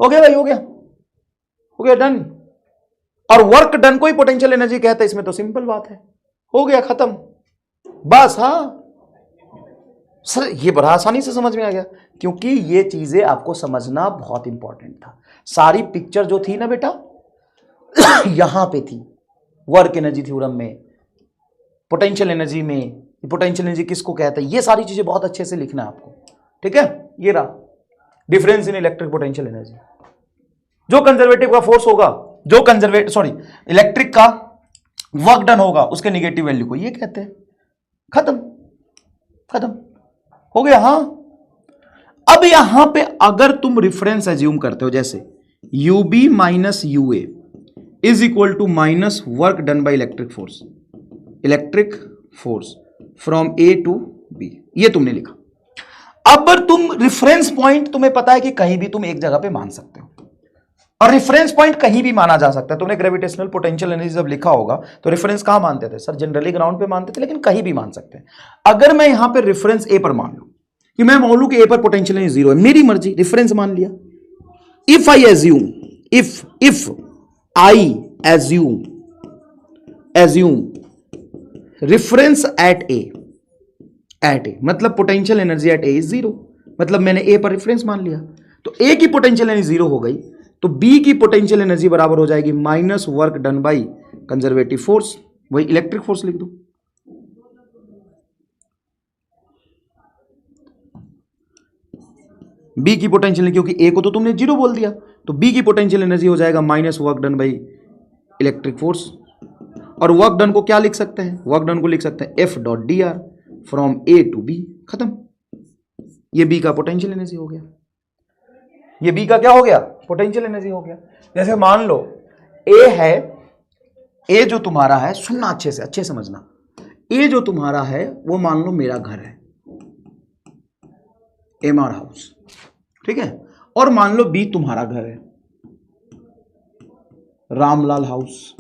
हो गया भाई, हो गया, हो गया, डन। और वर्क डन को ही पोटेंशियल एनर्जी कहता है, इसमें तो सिंपल बात है, हो गया, खत्म, बस। हाँ सर, ये बड़ा आसानी से समझ में आ गया क्योंकि ये चीजें आपको समझना बहुत इंपॉर्टेंट था। सारी पिक्चर जो थी ना बेटा यहां पे थी, वर्क एनर्जी थ्योरम में, पोटेंशियल एनर्जी में, पोटेंशियल एनर्जी किसको कहते हैं, ये सारी चीजें बहुत अच्छे से लिखना है आपको, ठीक है? ये रहा difference in electric potential energy. जो कंजर्वेटिव का फोर्स होगा, जो इलेक्ट्रिक का वर्क डन होगा, उसके निगेटिव वैल्यू को ये कहते हैं। खत्म, खत्म हो गया। हाँ, अब यहां पे अगर तुम रेफरेंस एज्यूम करते हो, जैसे U B minus U A is equal to minus work done by electric force from A to B, ये तुमने लिखा। अब तुम रेफरेंस पॉइंट, तुम्हें पता है कि कहीं भी तुम एक जगह पे मान सकते हो और रेफरेंस पॉइंट कहीं भी माना जा सकता है। तुमने ग्रेविटेशनल पोटेंशियल एनर्जी जब लिखा होगा तो रेफरेंस कहां मानते थे? सर जनरली ग्राउंड पे मानते थे, लेकिन कहीं भी मान सकते हैं। अगर मैं यहां पे रेफरेंस ए पर मान लूं कि मैं मान लूं कि ए पर पोटेंशियल एनर्जी जीरो है, मेरी मर्जी, रेफरेंस मान लिया। If I assume reference at A मतलब potential energy at A is zero, मतलब मैंने ए पर रेफरेंस मान लिया, तो ए की पोटेंशियल एनर्जी जीरो हो गई, तो बी की पोटेंशियल एनर्जी बराबर हो जाएगी minus work done by conservative force, वही इलेक्ट्रिक फोर्स लिख दो। बी की पोटेंशियल, क्योंकि ए को तो तुमने जीरो बोल दिया, तो बी की पोटेंशियल एनर्जी हो जाएगा minus work done by electric force. और वर्क डन को क्या लिख सकते हैं? वर्क डन को लिख सकते हैं F dot D R from A to B. खत्म, ये बी का पोटेंशियल एनर्जी हो गया। ये बी का क्या हो गया? पोटेंशियल एनर्जी हो गया। जैसे मान लो ए है, ए जो तुम्हारा है, सुनना अच्छे से, अच्छे समझना, ए जो तुम्हारा है वो मान लो मेरा घर है, एमआर हाउस, ठीक है? और मान लो बी तुम्हारा घर है, रामलाल हाउस,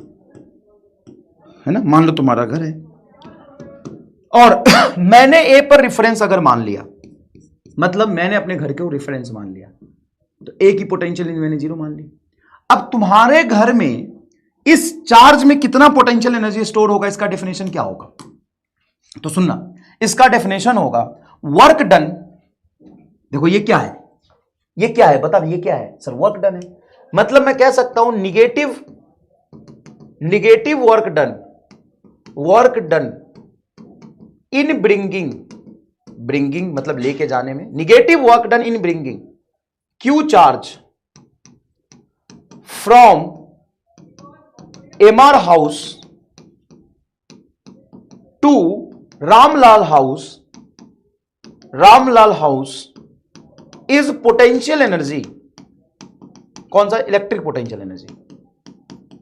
है ना? मान लो तुम्हारा घर है और मैंने ए पर रेफरेंस अगर मान लिया, मतलब मैंने अपने घर को रेफरेंस मान लिया, तो ए की पोटेंशियल एनर्जी मैंने 0 मान ली। अब तुम्हारे घर में इस चार्ज में कितना पोटेंशियल एनर्जी स्टोर होगा, इसका डेफिनेशन क्या होगा? तो सुनना, इसका डेफिनेशन होगा वर्क डन। देखो ये क्या है, ये क्या है बता, ये क्या है सर? वर्क डन है। मतलब मैं कह सकता हूं negative work done in bringing मतलब लेके जाने में, negative work done in bringing Q charge from MR house to Ramlal house is potential energy. कौन सा? इलेक्ट्रिक पोटेंशियल एनर्जी,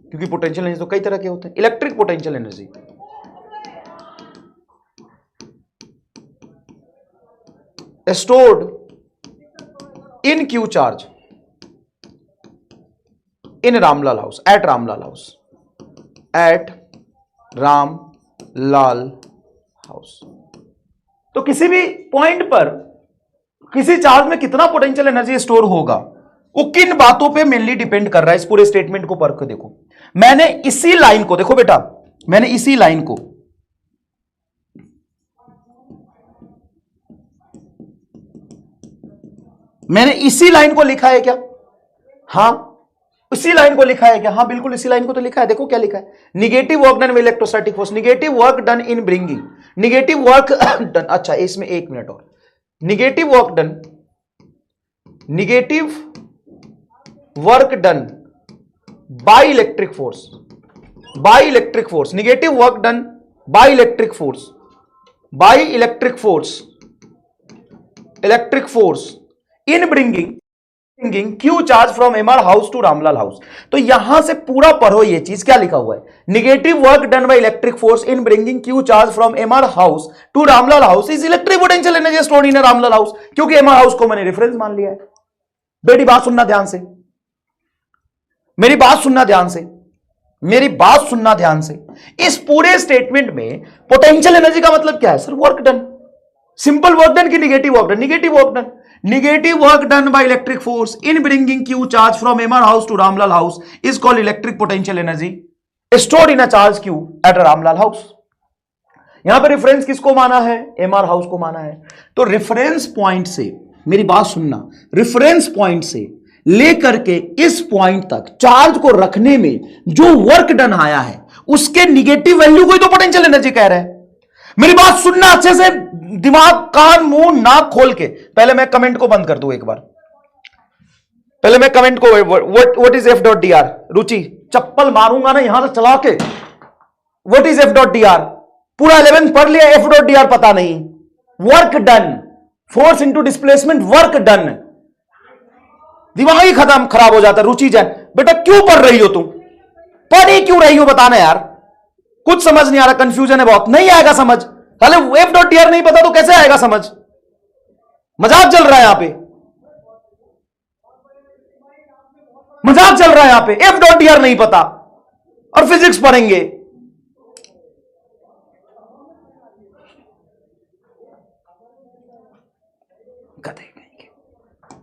क्योंकि पोटेंशियल एनर्जी तो कई तरह के होते हैं। Electric potential energy stored in Q charge in Ramlal house, at Ramlal house। तो किसी भी पॉइंट पर किसी चार्ज में कितना पोटेंशियल एनर्जी स्टोर होगा वो किन बातों पे मेनली डिपेंड कर रहा है? इस पूरे स्टेटमेंट को पढ़ के देखो। मैंने इसी लाइन को, देखो बेटा, मैंने इसी लाइन को लिखा है क्या? हां, इसी लाइन को लिखा है क्या? हां बिल्कुल इसी लाइन को तो लिखा है। देखो क्या लिखा है, negative work done with electrostatic force, negative work done in bringing, negative work done. अच्छा इसमें एक मिनट और, negative work done by electric force in bringing Q charge from MR house to Ramlal house. तो यहां से पूरा पढ़ो, ये चीज क्या लिखा हुआ है, negative work done by electric force in bringing Q charge from MR house to Ramlal house is electric potential energy stored in Ramlal house. क्योंकि एमआर हाउस को मैंने रेफरेंस मान लिया है। बेटी बात सुनना ध्यान से, मेरी बात सुनना ध्यान से। इस पूरे स्टेटमेंट में पोटेंशियल एनर्जी का मतलब क्या है sir? Work done, simple work done की negative work done by electric force in bringing Q charge from MR house to Ramlal house is called electric potential energy stored in a charge Q at a Ramlal house. यहां पर reference किसको माना है? MR house को माना है। तो reference point से, मेरी बात सुनना, रेफरेंस पॉइंट से लेकर के इस पॉइंट तक चार्ज को रखने में जो वर्क डन आया है उसके निगेटिव वैल्यू को ही तो पोटेंशियल एनर्जी कह रहे हैं। मेरी बात सुनना अच्छे से, दिमाग, कान, मुंह, नाक खोल के। पहले मैं कमेंट को बंद कर दूं एक बार, पहले मैं कमेंट को, what is F dot D R? Ruchi चप्पल मारूंगा ना यहां से चला के। What is F dot D R? पूरा 11 पढ़ लिया, एफ डॉट डी आर पता नहीं। Work done, force into displacement, work done. दिमाग ही खराब हो जाता है। रुचि जैन, बेटा क्यों पढ़ रही हो तुम? पढ़ ही क्यों रही हो बताना यार, कुछ समझ नहीं आ रहा, कंफ्यूजन है बहुत। नहीं आएगा समझ, पहले एफ डॉट डी आर नहीं पता तो कैसे आएगा समझ? मजाक चल रहा है यहां पे, मजाक चल रहा है यहां पे। एफ डॉट डी आर नहीं पता और फिजिक्स पढ़ेंगे।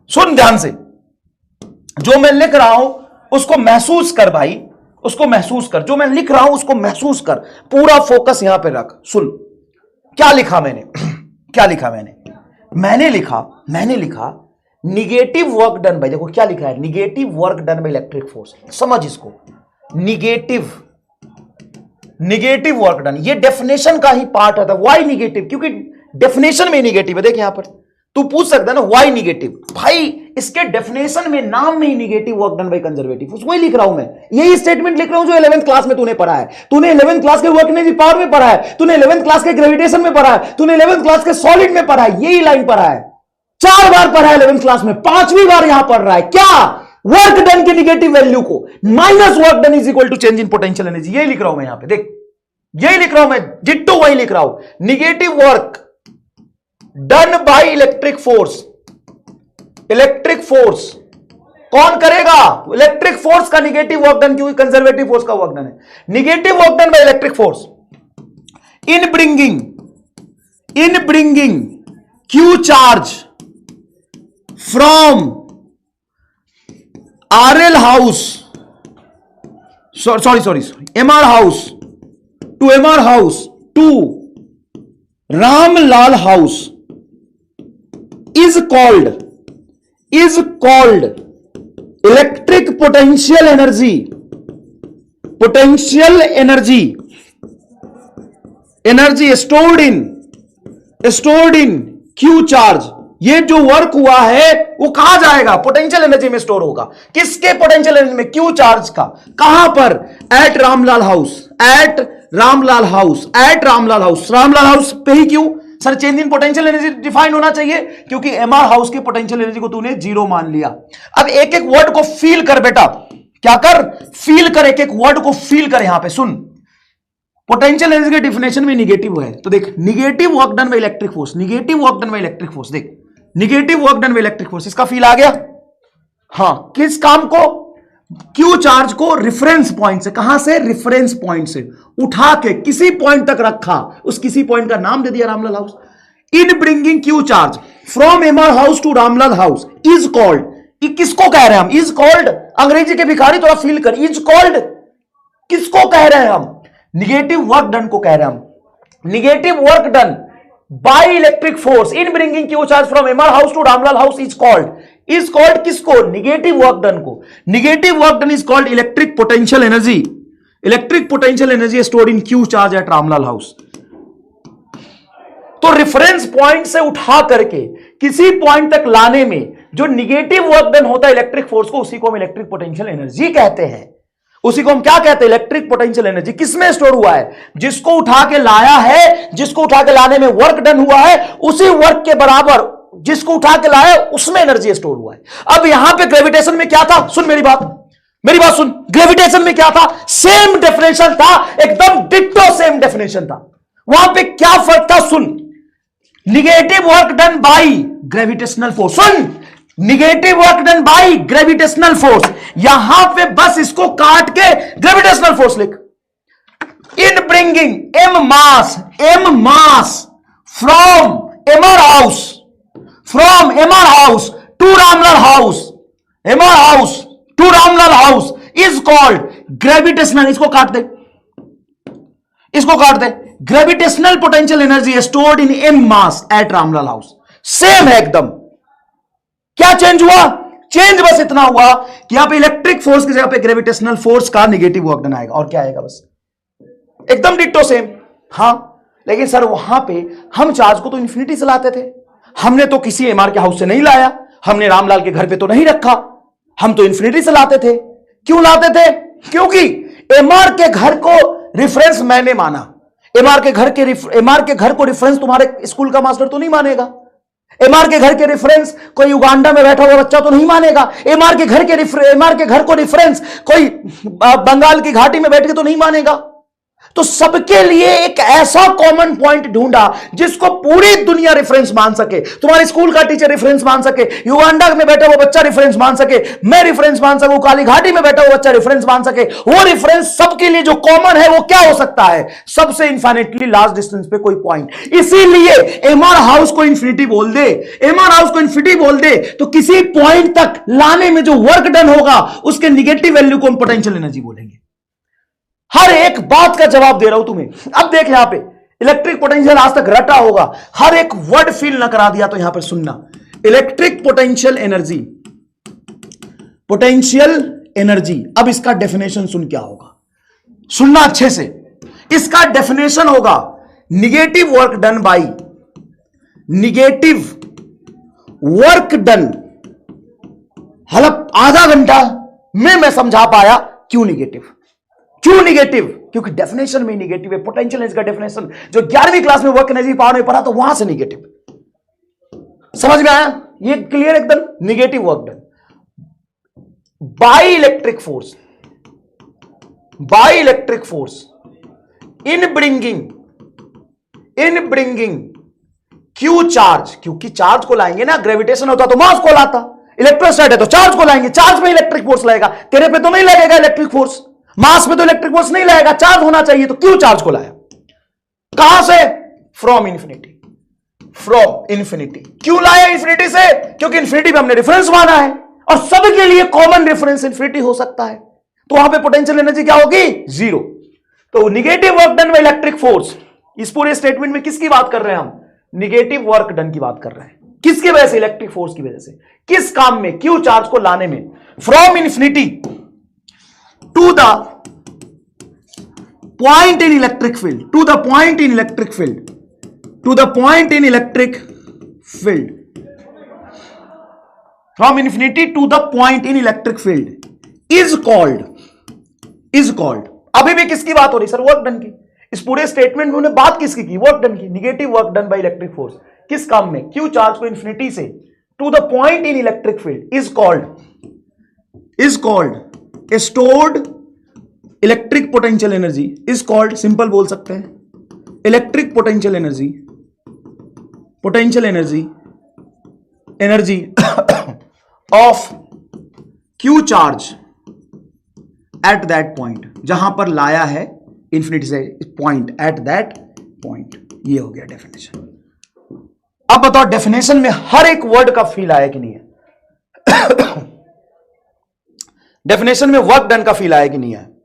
सुन ध्यान से, जो मैं लिख रहा हूं उसको महसूस कर भाई, उसको महसूस कर। जो मैं लिख रहा हूं उसको महसूस कर, पूरा फोकस यहां पे रख। सुन क्या लिखा मैंने, क्या लिखा मैंने लिखा निगेटिव वर्क डन बाय, देखो क्या लिखा है, negative work done by electric force. समझ इसको, निगेटिव वर्क डन, ये डेफिनेशन का ही पार्ट है। Why negative? क्योंकि डेफिनेशन में निगेटिव है। देख यहां पर तू पूछ सकता है ना वाई निगेटिव, भाई इसके डेफिनेशन में, नाम में ही negative work done by conservative force. वही लिख रहा हूं मैं, यही स्टेटमेंट लिख रहा हूं जो 11th क्लास में तूने पढ़ा है। तूने 11th क्लास के वर्क एनर्जी पावर में पढ़ा है, तूने 11th क्लास के ग्रेविटेशन में पढ़ा है, तूने 11th क्लास के सॉलिड में पढ़ा है। यही लाइन पढ़ा है, 4 बार पढ़ा है 11th क्लास में, 5वीं बार यहां पढ़ रहा है। क्या? वर्क डन की निगेटिव वैल्यू को minus work done is equal to change in potential energy. यही लिख रहा हूं मैं यहां पे, देख यही लिख रहा हूं मैं, डिट्टो वही लिख रहा हूं। Negative work done by electric force, electric force कौन करेगा? इलेक्ट्रिक फोर्स का निगेटिव वर्क डन, क्योंकि कंजर्वेटिव फोर्स का वर्क डन है। Negative work done by electric force in bringing in bringing Q charge from RL house, sorry MR house to MR house to Ramlal house is called electric potential energy stored in Q charge. ये जो work हुआ है वो कहां जाएगा? Potential energy में store होगा। किसके पोटेंशियल एनर्जी में? क्यू चार्ज का। कहां पर? एट रामलाल हाउस पे ही। क्यों sir? Change in potential energy define होना चाहिए, क्योंकि एमआर हाउस की पोटेंशियल एनर्जी को तूने 0 मान लिया। अब एक एक वर्ड को फील कर बेटा, क्या कर? फील कर, एक एक वर्ड को फील कर। यहां पे सुन, पोटेंशियल एनर्जी के डिफिनेशन में निगेटिव है, तो देख negative work done by electric force, negative work done by electric force, देख negative work done by electric force, इसका फील आ गया? हां, किस काम को? क्यू चार्ज को रेफरेंस पॉइंट से, कहां से? रेफरेंस पॉइंट से उठा के किसी पॉइंट तक रखा, उस किसी पॉइंट का नाम दे दिया Ramlal house. In bringing Q charge from MR house to Ramlal house is called, किसको कह रहे हैं हम? इज कॉल्ड, अंग्रेजी के भिखारी थोड़ा फील कर, इज कॉल्ड किसको कह रहे हैं हम? निगेटिव वर्क डन को कह रहे हैं हम। Negative work done by electric force in bringing Q charge from MR house to Ramlal house is called किसको? निगेटिव वर्क डन को। Negative work done is called electric potential energy stored in Q charge at Ramlal house. तो reference point से उठा करके किसी point तक लाने में जो निगेटिव वर्क डन होता है इलेक्ट्रिक फोर्स को, उसी को हम इलेक्ट्रिक पोटेंशियल एनर्जी कहते हैं। उसी को हम क्या कहते हैं? Electric potential energy. किसमें स्टोर हुआ है? जिसको उठा के लाया है, जिसको उठा के लाने में वर्क डन हुआ है, उसी वर्क के बराबर जिसको उठा के लाया उसमें एनर्जी स्टोर हुआ है। अब यहां पे ग्रेविटेशन में क्या था? सुन मेरी बात सुन, ग्रेविटेशन में क्या था? सेम डेफिनेशन था, एकदम डिट्टो सेम डेफिनेशन था। वहां पे क्या फर्क था? सुन, negative work done by gravitational force, सुन, negative work done by gravitational force, यहां पे बस इसको काट के ग्रेविटेशनल फोर्स लिख। In bringing M mass from MR house to Ramlal house is called gravitational, इसको काट दे, gravitational potential energy stored in M mass at Ramlal house. Same है एकदम। क्या चेंज हुआ? चेंज बस इतना हुआ कि यहां पे इलेक्ट्रिक फोर्स की जगह पे ग्रेविटेशनल फोर्स का निगेटिव वर्क डन आएगा, और क्या आएगा? बस एकदम डिट्टो सेम। हां, लेकिन सर वहां पे हम चार्ज को तो इन्फिनिटी से लाते थे, हमने तो किसी एमआर के हाउस से नहीं लाया, हमने रामलाल के घर पे तो नहीं रखा, हम तो इन्फिनिटी से लाते थे। क्यों लाते थे? क्योंकि एमआर के घर को रेफरेंस मैंने माना। एमआर के घर को रेफरेंस तुम्हारे स्कूल का मास्टर तो नहीं मानेगा। एमआर के घर के रेफरेंस कोई युगांडा में बैठा हुआ बच्चा तो नहीं मानेगा। एमआर के घर को रेफरेंस कोई बंगाल की घाटी में बैठ के तो नहीं मानेगा। तो सबके लिए एक ऐसा कॉमन पॉइंट ढूंढा जिसको पूरी दुनिया रेफरेंस मान सके। तुम्हारे स्कूल का टीचर रेफरेंस मान सके, युगांडा में बैठा हुआ बच्चा रेफरेंस मान सके, मैं रेफरेंस मान सकूं, काली घाटी में बैठा हुआ बच्चा रेफरेंस मान सके। वो रेफरेंस सबके लिए जो कॉमन है वो क्या हो सकता है? सबसे इंफिनिटली लार्ज डिस्टेंस पे कोई पॉइंट। इसीलिए एमआर हाउस को इंफिनिटी बोल दे, तो किसी पॉइंट तक लाने में जो वर्क डन होगा उसके निगेटिव वैल्यू को हम पोटेंशियल एनर्जी बोलेंगे। हर एक बात का जवाब दे रहा हूं तुम्हें। अब देख यहां पे इलेक्ट्रिक पोटेंशियल आज तक रटा होगा, हर एक वर्ड फील न करा दिया तो यहां पर सुनना। इलेक्ट्रिक पोटेंशियल एनर्जी, अब इसका डेफिनेशन सुन क्या होगा, सुनना अच्छे से। इसका डेफिनेशन होगा निगेटिव वर्क डन बाय हालांकि आधा घंटा में मैं समझा पाया क्यों निगेटिव, क्योंकि डेफिनेशन में निगेटिव है। पोटेंशियल एनर्जी का डेफिनेशन जो 11वीं क्लास में वर्क एनर्जी पावर में पढ़ा तो वहां से निगेटिव। समझ में आया? ये क्लियर एकदम। Negative work done by electric force in bringing Q charge, क्योंकि चार्ज को लाएंगे ना, ग्रेविटेशन होता तो मास को लाता, इलेक्ट्रोस्टैट है तो चार्ज को लाएंगे, चार्ज में इलेक्ट्रिक फोर्स लगेगा, तेरे पे तो नहीं लगेगा इलेक्ट्रिक फोर्स, मास में तो इलेक्ट्रिक फोर्स नहीं लगेगा, चार्ज होना चाहिए, तो क्यों चार्ज को लाया? कहां से? From infinity. From infinity. क्यों लाया इंफिनिटी से? क्योंकि इंफिनिटी में हमने रेफरेंस माना है और सबके लिए कॉमन रेफरेंस इंफिनिटी हो सकता है, तो वहां पे पोटेंशियल एनर्जी क्या होगी? जीरो। तो negative work done by electric force, इस पूरे स्टेटमेंट में किसकी बात कर रहे हैं हम? निगेटिव वर्क डन की बात कर रहे हैं। किसकी वजह से? इलेक्ट्रिक फोर्स की वजह से। किस काम में? क्यू चार्ज को लाने में। From infinity to the point in electric field, to the point in electric field, to the point in electric field, from infinity to the point in electric field is called. अभी भी किसकी बात हो रही sir? Work done की। इस पूरे statement में उन्होंने बात किसकी की? वर्क डन की। Negative work done by electric force किस काम में? क्यू चार्ज को इंफिनिटी से to the point in electric field is called a stored electric potential energy, is called, simple बोल सकते हैं, electric potential energy, energy of Q charge at that point, जहां पर लाया है इंफिनिटी से पॉइंट, एट दैट पॉइंट। ये हो गया डेफिनेशन। अब बताओ डेफिनेशन में हर एक वर्ड का फील आया कि नहीं है? डेफिनेशन में वर्क डन का फील आया कि नहीं है?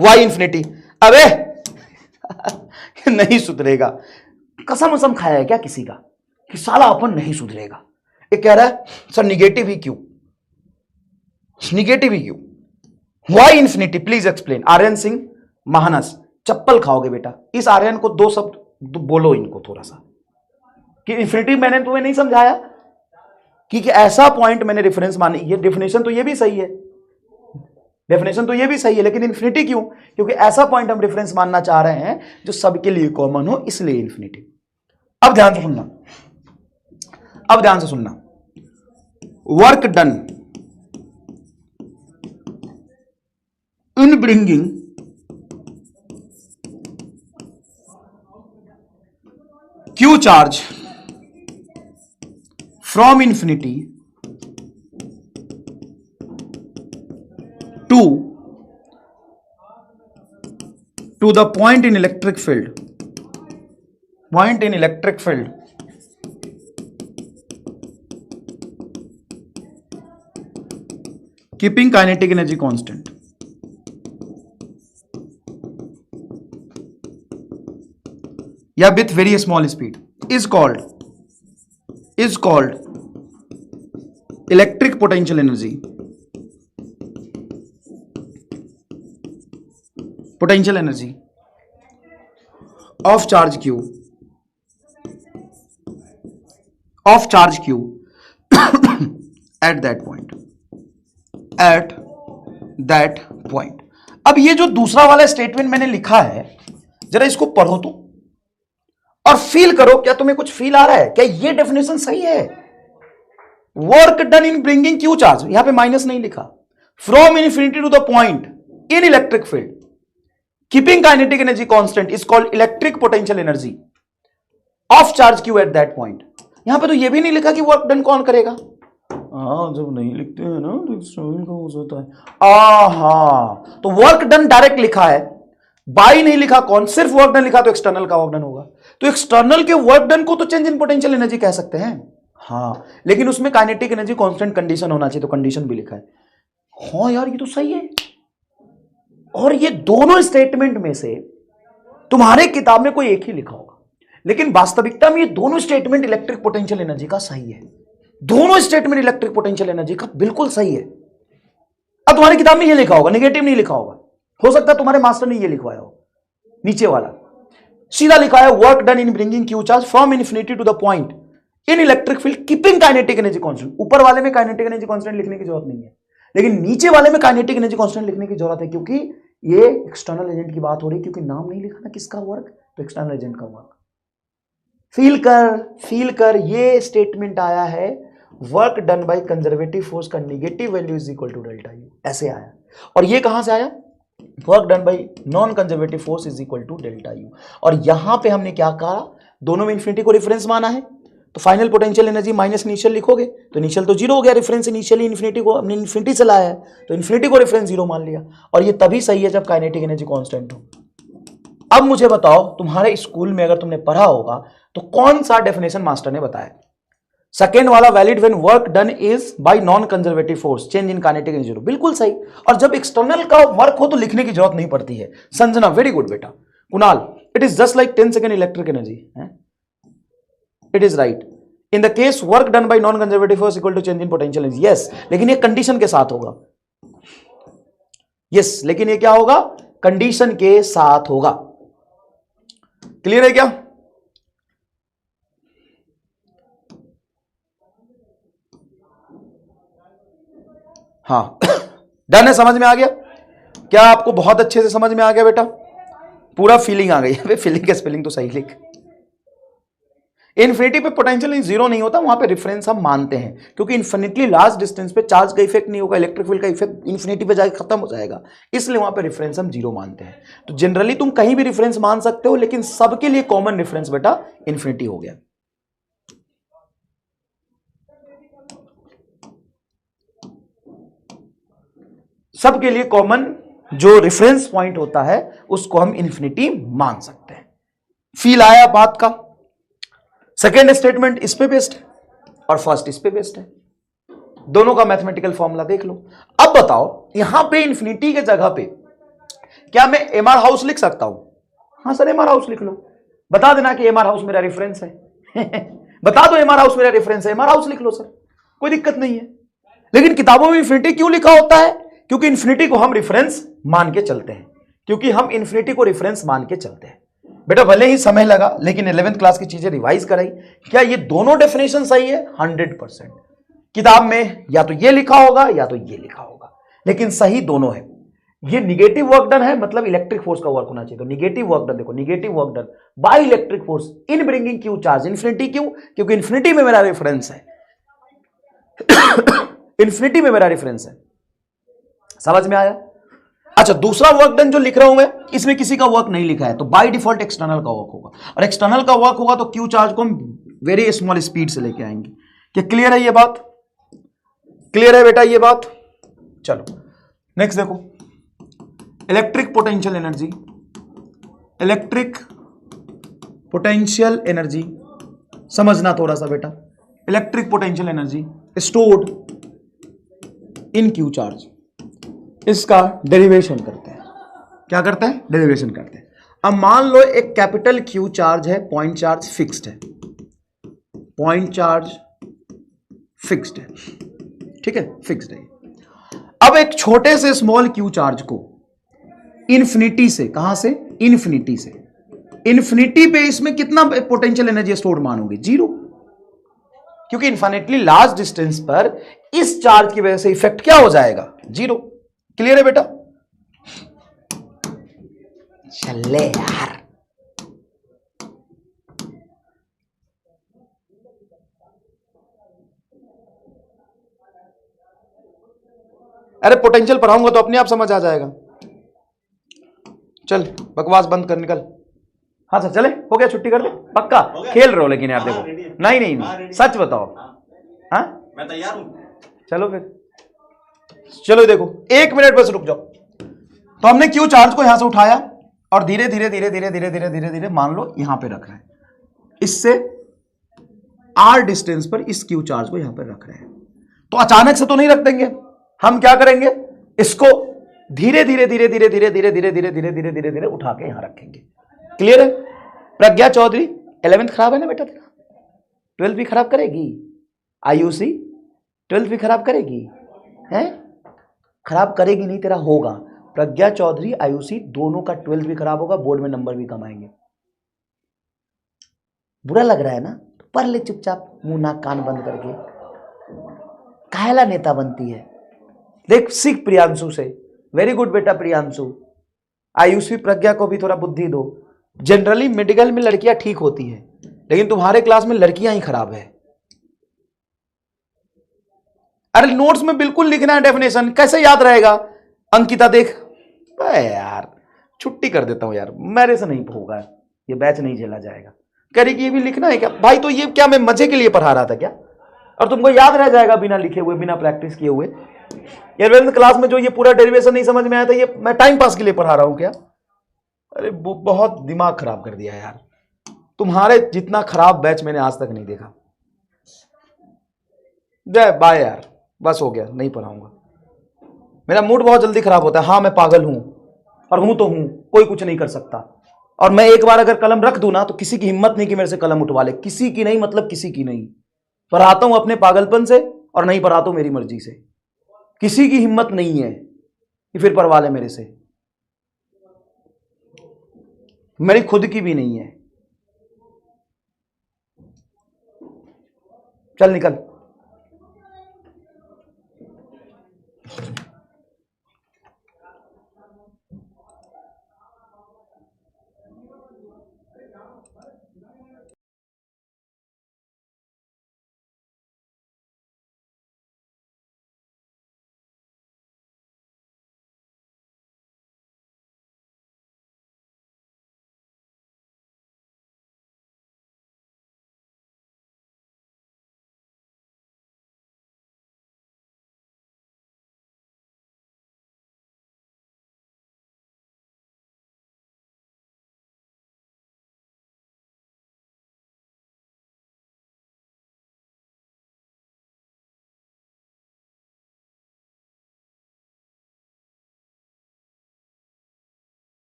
वाई इंफिनिटी, अबे नहीं सुधरेगा। कसम कसम खाया है क्या किसी का कि साला अपन नहीं सुधरेगा? ये कह रहा है सर निगेटिव ही क्यों, निगेटिव ही क्यों? Y infinity, please explain. Aryan Singh Mahanas, चप्पल खाओगे बेटा। इस आर्यन को दो शब्द बोलो इनको थोड़ा सा, कि इंफिनिटी मैंने तुम्हें नहीं समझाया कि ऐसा पॉइंट मैंने रेफरेंस मानी। ये डेफिनेशन तो ये भी सही है, डेफिनेशन तो ये भी सही है, लेकिन इंफिनिटी क्यों? क्योंकि ऐसा पॉइंट हम रेफरेंस मानना चाह रहे हैं जो सबके लिए कॉमन हो, इसलिए इंफिनिटी। अब ध्यान से सुनना, अब ध्यान से सुनना। Work done in bringing Q charge from infinity to the point in electric field, keeping kinetic energy constant, या with very small speed, is called electric potential energy, of charge q at that point, अब ये जो दूसरा वाला statement मैंने लिखा है, जरा इसको पढ़ो तो और फील करो। क्या तुम्हें कुछ फील आ रहा है? क्या ये डेफिनेशन सही है? Work done in bringing Q charge, यहां पे माइनस नहीं लिखा, from infinity to the point in electric field keeping kinetic energy constant is called electric potential energy of charge q at that point। यहां पे तो ये भी नहीं लिखा कि वर्क डन कौन करेगा। जब नहीं लिखते हैं ना तो एक्सटर्नल का हो जाता है। हाँ, तो वर्क डन डायरेक्ट लिखा है, बाई नहीं लिखा, कौन? सिर्फ वर्क डन लिखा तो एक्सटर्नल का वर्क डन होगा। तो एक्सटर्नल के वर्क डन को तो चेंज इन पोटेंशियल एनर्जी कह सकते हैं। हाँ, लेकिन उसमें काइनेटिक एनर्जी कांस्टेंट कंडीशन होना चाहिए, तो कंडीशन भी लिखा है। हाँ यार, ये तो सही है। और ये दोनों स्टेटमेंट में से तुम्हारे किताब में कोई एक ही लिखा होगा, लेकिन वास्तविकता में ये दोनों स्टेटमेंट इलेक्ट्रिक पोटेंशियल एनर्जी का सही है। दोनों स्टेटमेंट इलेक्ट्रिक पोटेंशियल एनर्जी का बिल्कुल सही है। अब तुम्हारी किताब में ये लिखा होगा, नेगेटिव नहीं लिखा होगा। हो सकता है तुम्हारे मास्टर ने ये लिखवाया हो, नीचे वाला सीधा लिखा है work done in bringing Q charge from infinity to the point in electric field keeping kinetic energy constant. ऊपर वाले में काइनेटिक एनर्जी कांस्टेंट लिखने की जरूरत नहीं है, लेकिन नीचे वाले में काइनेटिक एनर्जी कांस्टेंट लिखने की जरूरत है, क्योंकि ये एक्सटर्नल एजेंट की बात हो रही है। क्योंकि नाम नहीं लिखा ना किसका वर्क, तो एक्सटर्नल एजेंट का वर्क। फील कर ये स्टेटमेंट आया है, work done by conservative force का negative value is equal to delta U, ऐसे आया। और ये कहां से आया? Work done by non conservative force is equal to delta U. और यहां पे हमने क्या कहा? दोनों में इंफिनिटी को रेफरेंस माना है, तो final potential energy minus initial लिखोगे तो इनिशियल तो जीरो हो गया, रेफरेंस इनिशियली इन्फिनिटी को हमने इन्फिनिटी से लाया है, तो इन्फिनिटी को रेफरेंस जीरो मान लिया। और ये तभी सही है जब काइनेटिक एनर्जी कांस्टेंट हो। अब मुझे बताओ, तुम्हारे स्कूल में अगर तुमने पढ़ा होगा तो कौन सा डेफिनेशन मास्टर ने बताया? सेकेंड वाला valid when work done is by non conservative force change in kinetic energy, बिल्कुल सही। और जब एक्सटर्नल का वर्क हो तो लिखने की जरूरत नहीं पड़ती है। संजना वेरी गुड बेटा। Kunal it is just like 10 second electric energy, it is right. In the case work done by non conservative force equal to change in potential energy, yes, लेकिन ये कंडीशन के साथ होगा। यस, लेकिन ये क्या होगा? कंडीशन के साथ होगा। क्लियर है क्या? हाँ डन है, समझ में आ गया? क्या आपको बहुत अच्छे से समझ में आ गया बेटा? पूरा फीलिंग आ गई है। फीलिंग के स्पेलिंग तो सही लिख। इन्फिनिटी पे पोटेंशियल जीरो नहीं होता, वहां पे रेफरेंस हम मानते हैं, क्योंकि इन्फिनिटली लार्ज डिस्टेंस पे चार्ज का इफेक्ट नहीं होगा, इलेक्ट्रिक फील्ड का इफेक्ट इन्फिनिटी पे जाके खत्म हो जाएगा, इसलिए वहां पे रेफरेंस हम जीरो मानते हैं। तो जनरली तुम कहीं भी रेफरेंस मान सकते हो, लेकिन सबके लिए कॉमन रेफरेंस बेटा इन्फिनिटी हो गया। सबके लिए कॉमन जो रेफरेंस पॉइंट होता है उसको हम इन्फिनिटी मान सकते हैं। फील आया बात का? सेकेंड स्टेटमेंट इस पे बेस्ड है और फर्स्ट इस पे बेस्ड है। दोनों का मैथमेटिकल फॉर्मूला देख लो। अब बताओ यहां पे इन्फिनिटी के जगह पे क्या मैं एमआर हाउस लिख सकता हूं? हाँ सर एमआर हाउस लिख लो। बता देना कि एमआर हाउस मेरा रेफरेंस है। बता दो एमआर हाउस मेरा रेफरेंस है, एमआर हाउस लिख लो सर, कोई दिक्कत नहीं है। लेकिन किताबों में इन्फिनिटी क्यों लिखा होता है? क्योंकि इन्फिनिटी को हम रेफरेंस मान के चलते हैं, क्योंकि हम इन्फिनिटी को रेफरेंस मान के चलते हैं। बेटा भले ही समय लगा, लेकिन 11th क्लास की चीजें रिवाइज कराई। क्या ये दोनों डेफिनेशन सही है? 100%। किताब में या तो ये लिखा होगा या तो ये लिखा होगा, लेकिन सही दोनों है। ये निगेटिव वर्क डन है, मतलब इलेक्ट्रिक फोर्स का वर्क होना चाहिए। तो निगेटिव वर्क डन, देखो negative work done by electric force in bringing Q charge infinity. क्यों? क्योंकि इन्फिनिटी में मेरा रेफरेंस है। इन्फिनिटी में मेरा रेफरेंस है। समझ में आया? अच्छा, दूसरा वर्क डन जो लिख रहा हूं मैं, इसमें किसी का वर्क नहीं लिखा है, तो बाय डिफॉल्ट एक्सटर्नल का वर्क होगा। और एक्सटर्नल का वर्क होगा तो क्यू चार्ज को हम वेरी स्मॉल स्पीड से लेके आएंगे। क्या क्लियर है ये बात? क्लियर है बेटा ये बात? चलो नेक्स्ट देखो, electric potential energy. Electric potential energy समझना थोड़ा सा बेटा। Electric potential energy stored in Q charge, इसका डेरिवेशन करते हैं। क्या करते हैं? डेरिवेशन करते हैं। अब मान लो एक कैपिटल क्यू चार्ज है, पॉइंट चार्ज फिक्स्ड है, पॉइंट चार्ज फिक्स्ड है, ठीक है, फिक्स्ड है। अब एक छोटे से स्मॉल क्यू चार्ज को इन्फिनिटी से, कहां से? इन्फिनिटी से। इन्फिनिटी पे इसमें कितना पोटेंशियल एनर्जी स्टोर मानोगे? जीरो, क्योंकि इन्फिनिटली लार्ज डिस्टेंस पर इस चार्ज की वजह से इफेक्ट क्या हो जाएगा? जीरो। क्लियर है बेटा? चले यार, अरे पोटेंशियल पढ़ाऊंगा तो अपने आप समझ आ जाएगा। चल बकवास बंद कर, निकल। हाँ सर चले, हो गया, छुट्टी कर ले पक्का। खेल रहे हो लेकिन यार देखो, नहीं नहीं नहीं, सच बताओ। हाँ मैं तैयार हूं। चलो फिर, चलो देखो 1 मिनट बस रुक जाओ। तो हमने क्यू चार्ज को यहां से उठाया और धीरे धीरे धीरे धीरे धीरे धीरे धीरे धीरे मान लो यहां पे रख रहे हैं, इससे आर डिस्टेंस पर इस क्यू चार्ज को यहां पर रख रहे हैं। तो अचानक से तो नहीं रख देंगे, हम क्या करेंगे? इसको धीरे धीरे धीरे धीरे धीरे धीरे धीरे धीरे धीरे धीरे धीरे धीरे उठा के यहां रखेंगे। क्लियर है? प्रज्ञा चौधरी 11th खराब है ना बेटा तेरा? 12th भी खराब करेगी? आयुषी 12th भी खराब करेगी? हैं? खराब करेगी नहीं, तेरा होगा। प्रज्ञा चौधरी, आयुषी दोनों का 12th भी खराब होगा, बोर्ड में नंबर भी कम आएंगे। बुरा लग रहा है ना? तो पढ़ ले चुपचाप, मुंह नाक कान बंद करके। काहेला नेता बनती है? देख सीख प्रियांशु से। वेरी गुड बेटा प्रियांशु। आयुषी प्रज्ञा को भी थोड़ा बुद्धि दो। जनरली मेडिकल में लड़कियां ठीक होती है, लेकिन तुम्हारे क्लास में लड़कियां ही खराब है। अरे नोट्स में बिल्कुल लिखना है डेफिनेशन, कैसे याद रहेगा? अंकिता देख, यार छुट्टी कर देता हूं यार, मेरे से नहीं होगा, ये बैच नहीं झेला जाएगा। करेगी ये भी लिखना है क्या भाई? तो ये क्या मैं मजे के लिए पढ़ा रहा था क्या? और तुमको याद रह जाएगा बिना लिखे हुए, बिना प्रैक्टिस किए हुए। 11th क्लास में जो ये पूरा डेरिवेशन नहीं समझ में आया था, ये मैं टाइम पास के लिए पढ़ा रहा हूं क्या? अरे बहुत दिमाग खराब कर दिया यार। तुम्हारे जितना खराब बैच मैंने आज तक नहीं देखा। जय बाय यार, बस हो गया, नहीं पढ़ाऊंगा। मेरा मूड बहुत जल्दी खराब होता है। हाँ मैं पागल हूं, और हूं तो हूं, कोई कुछ नहीं कर सकता। और मैं एक बार अगर कलम रख दूं ना तो किसी की हिम्मत नहीं कि मेरे से कलम उठवा ले, किसी की नहीं, मतलब किसी की नहीं। पढ़ाता हूं अपने पागलपन से और नहीं पढ़ाता हूं मेरी मर्जी से। किसी की हिम्मत नहीं है कि फिर पढ़वा ले मेरे से, मेरी खुद की भी नहीं है। चल निकल।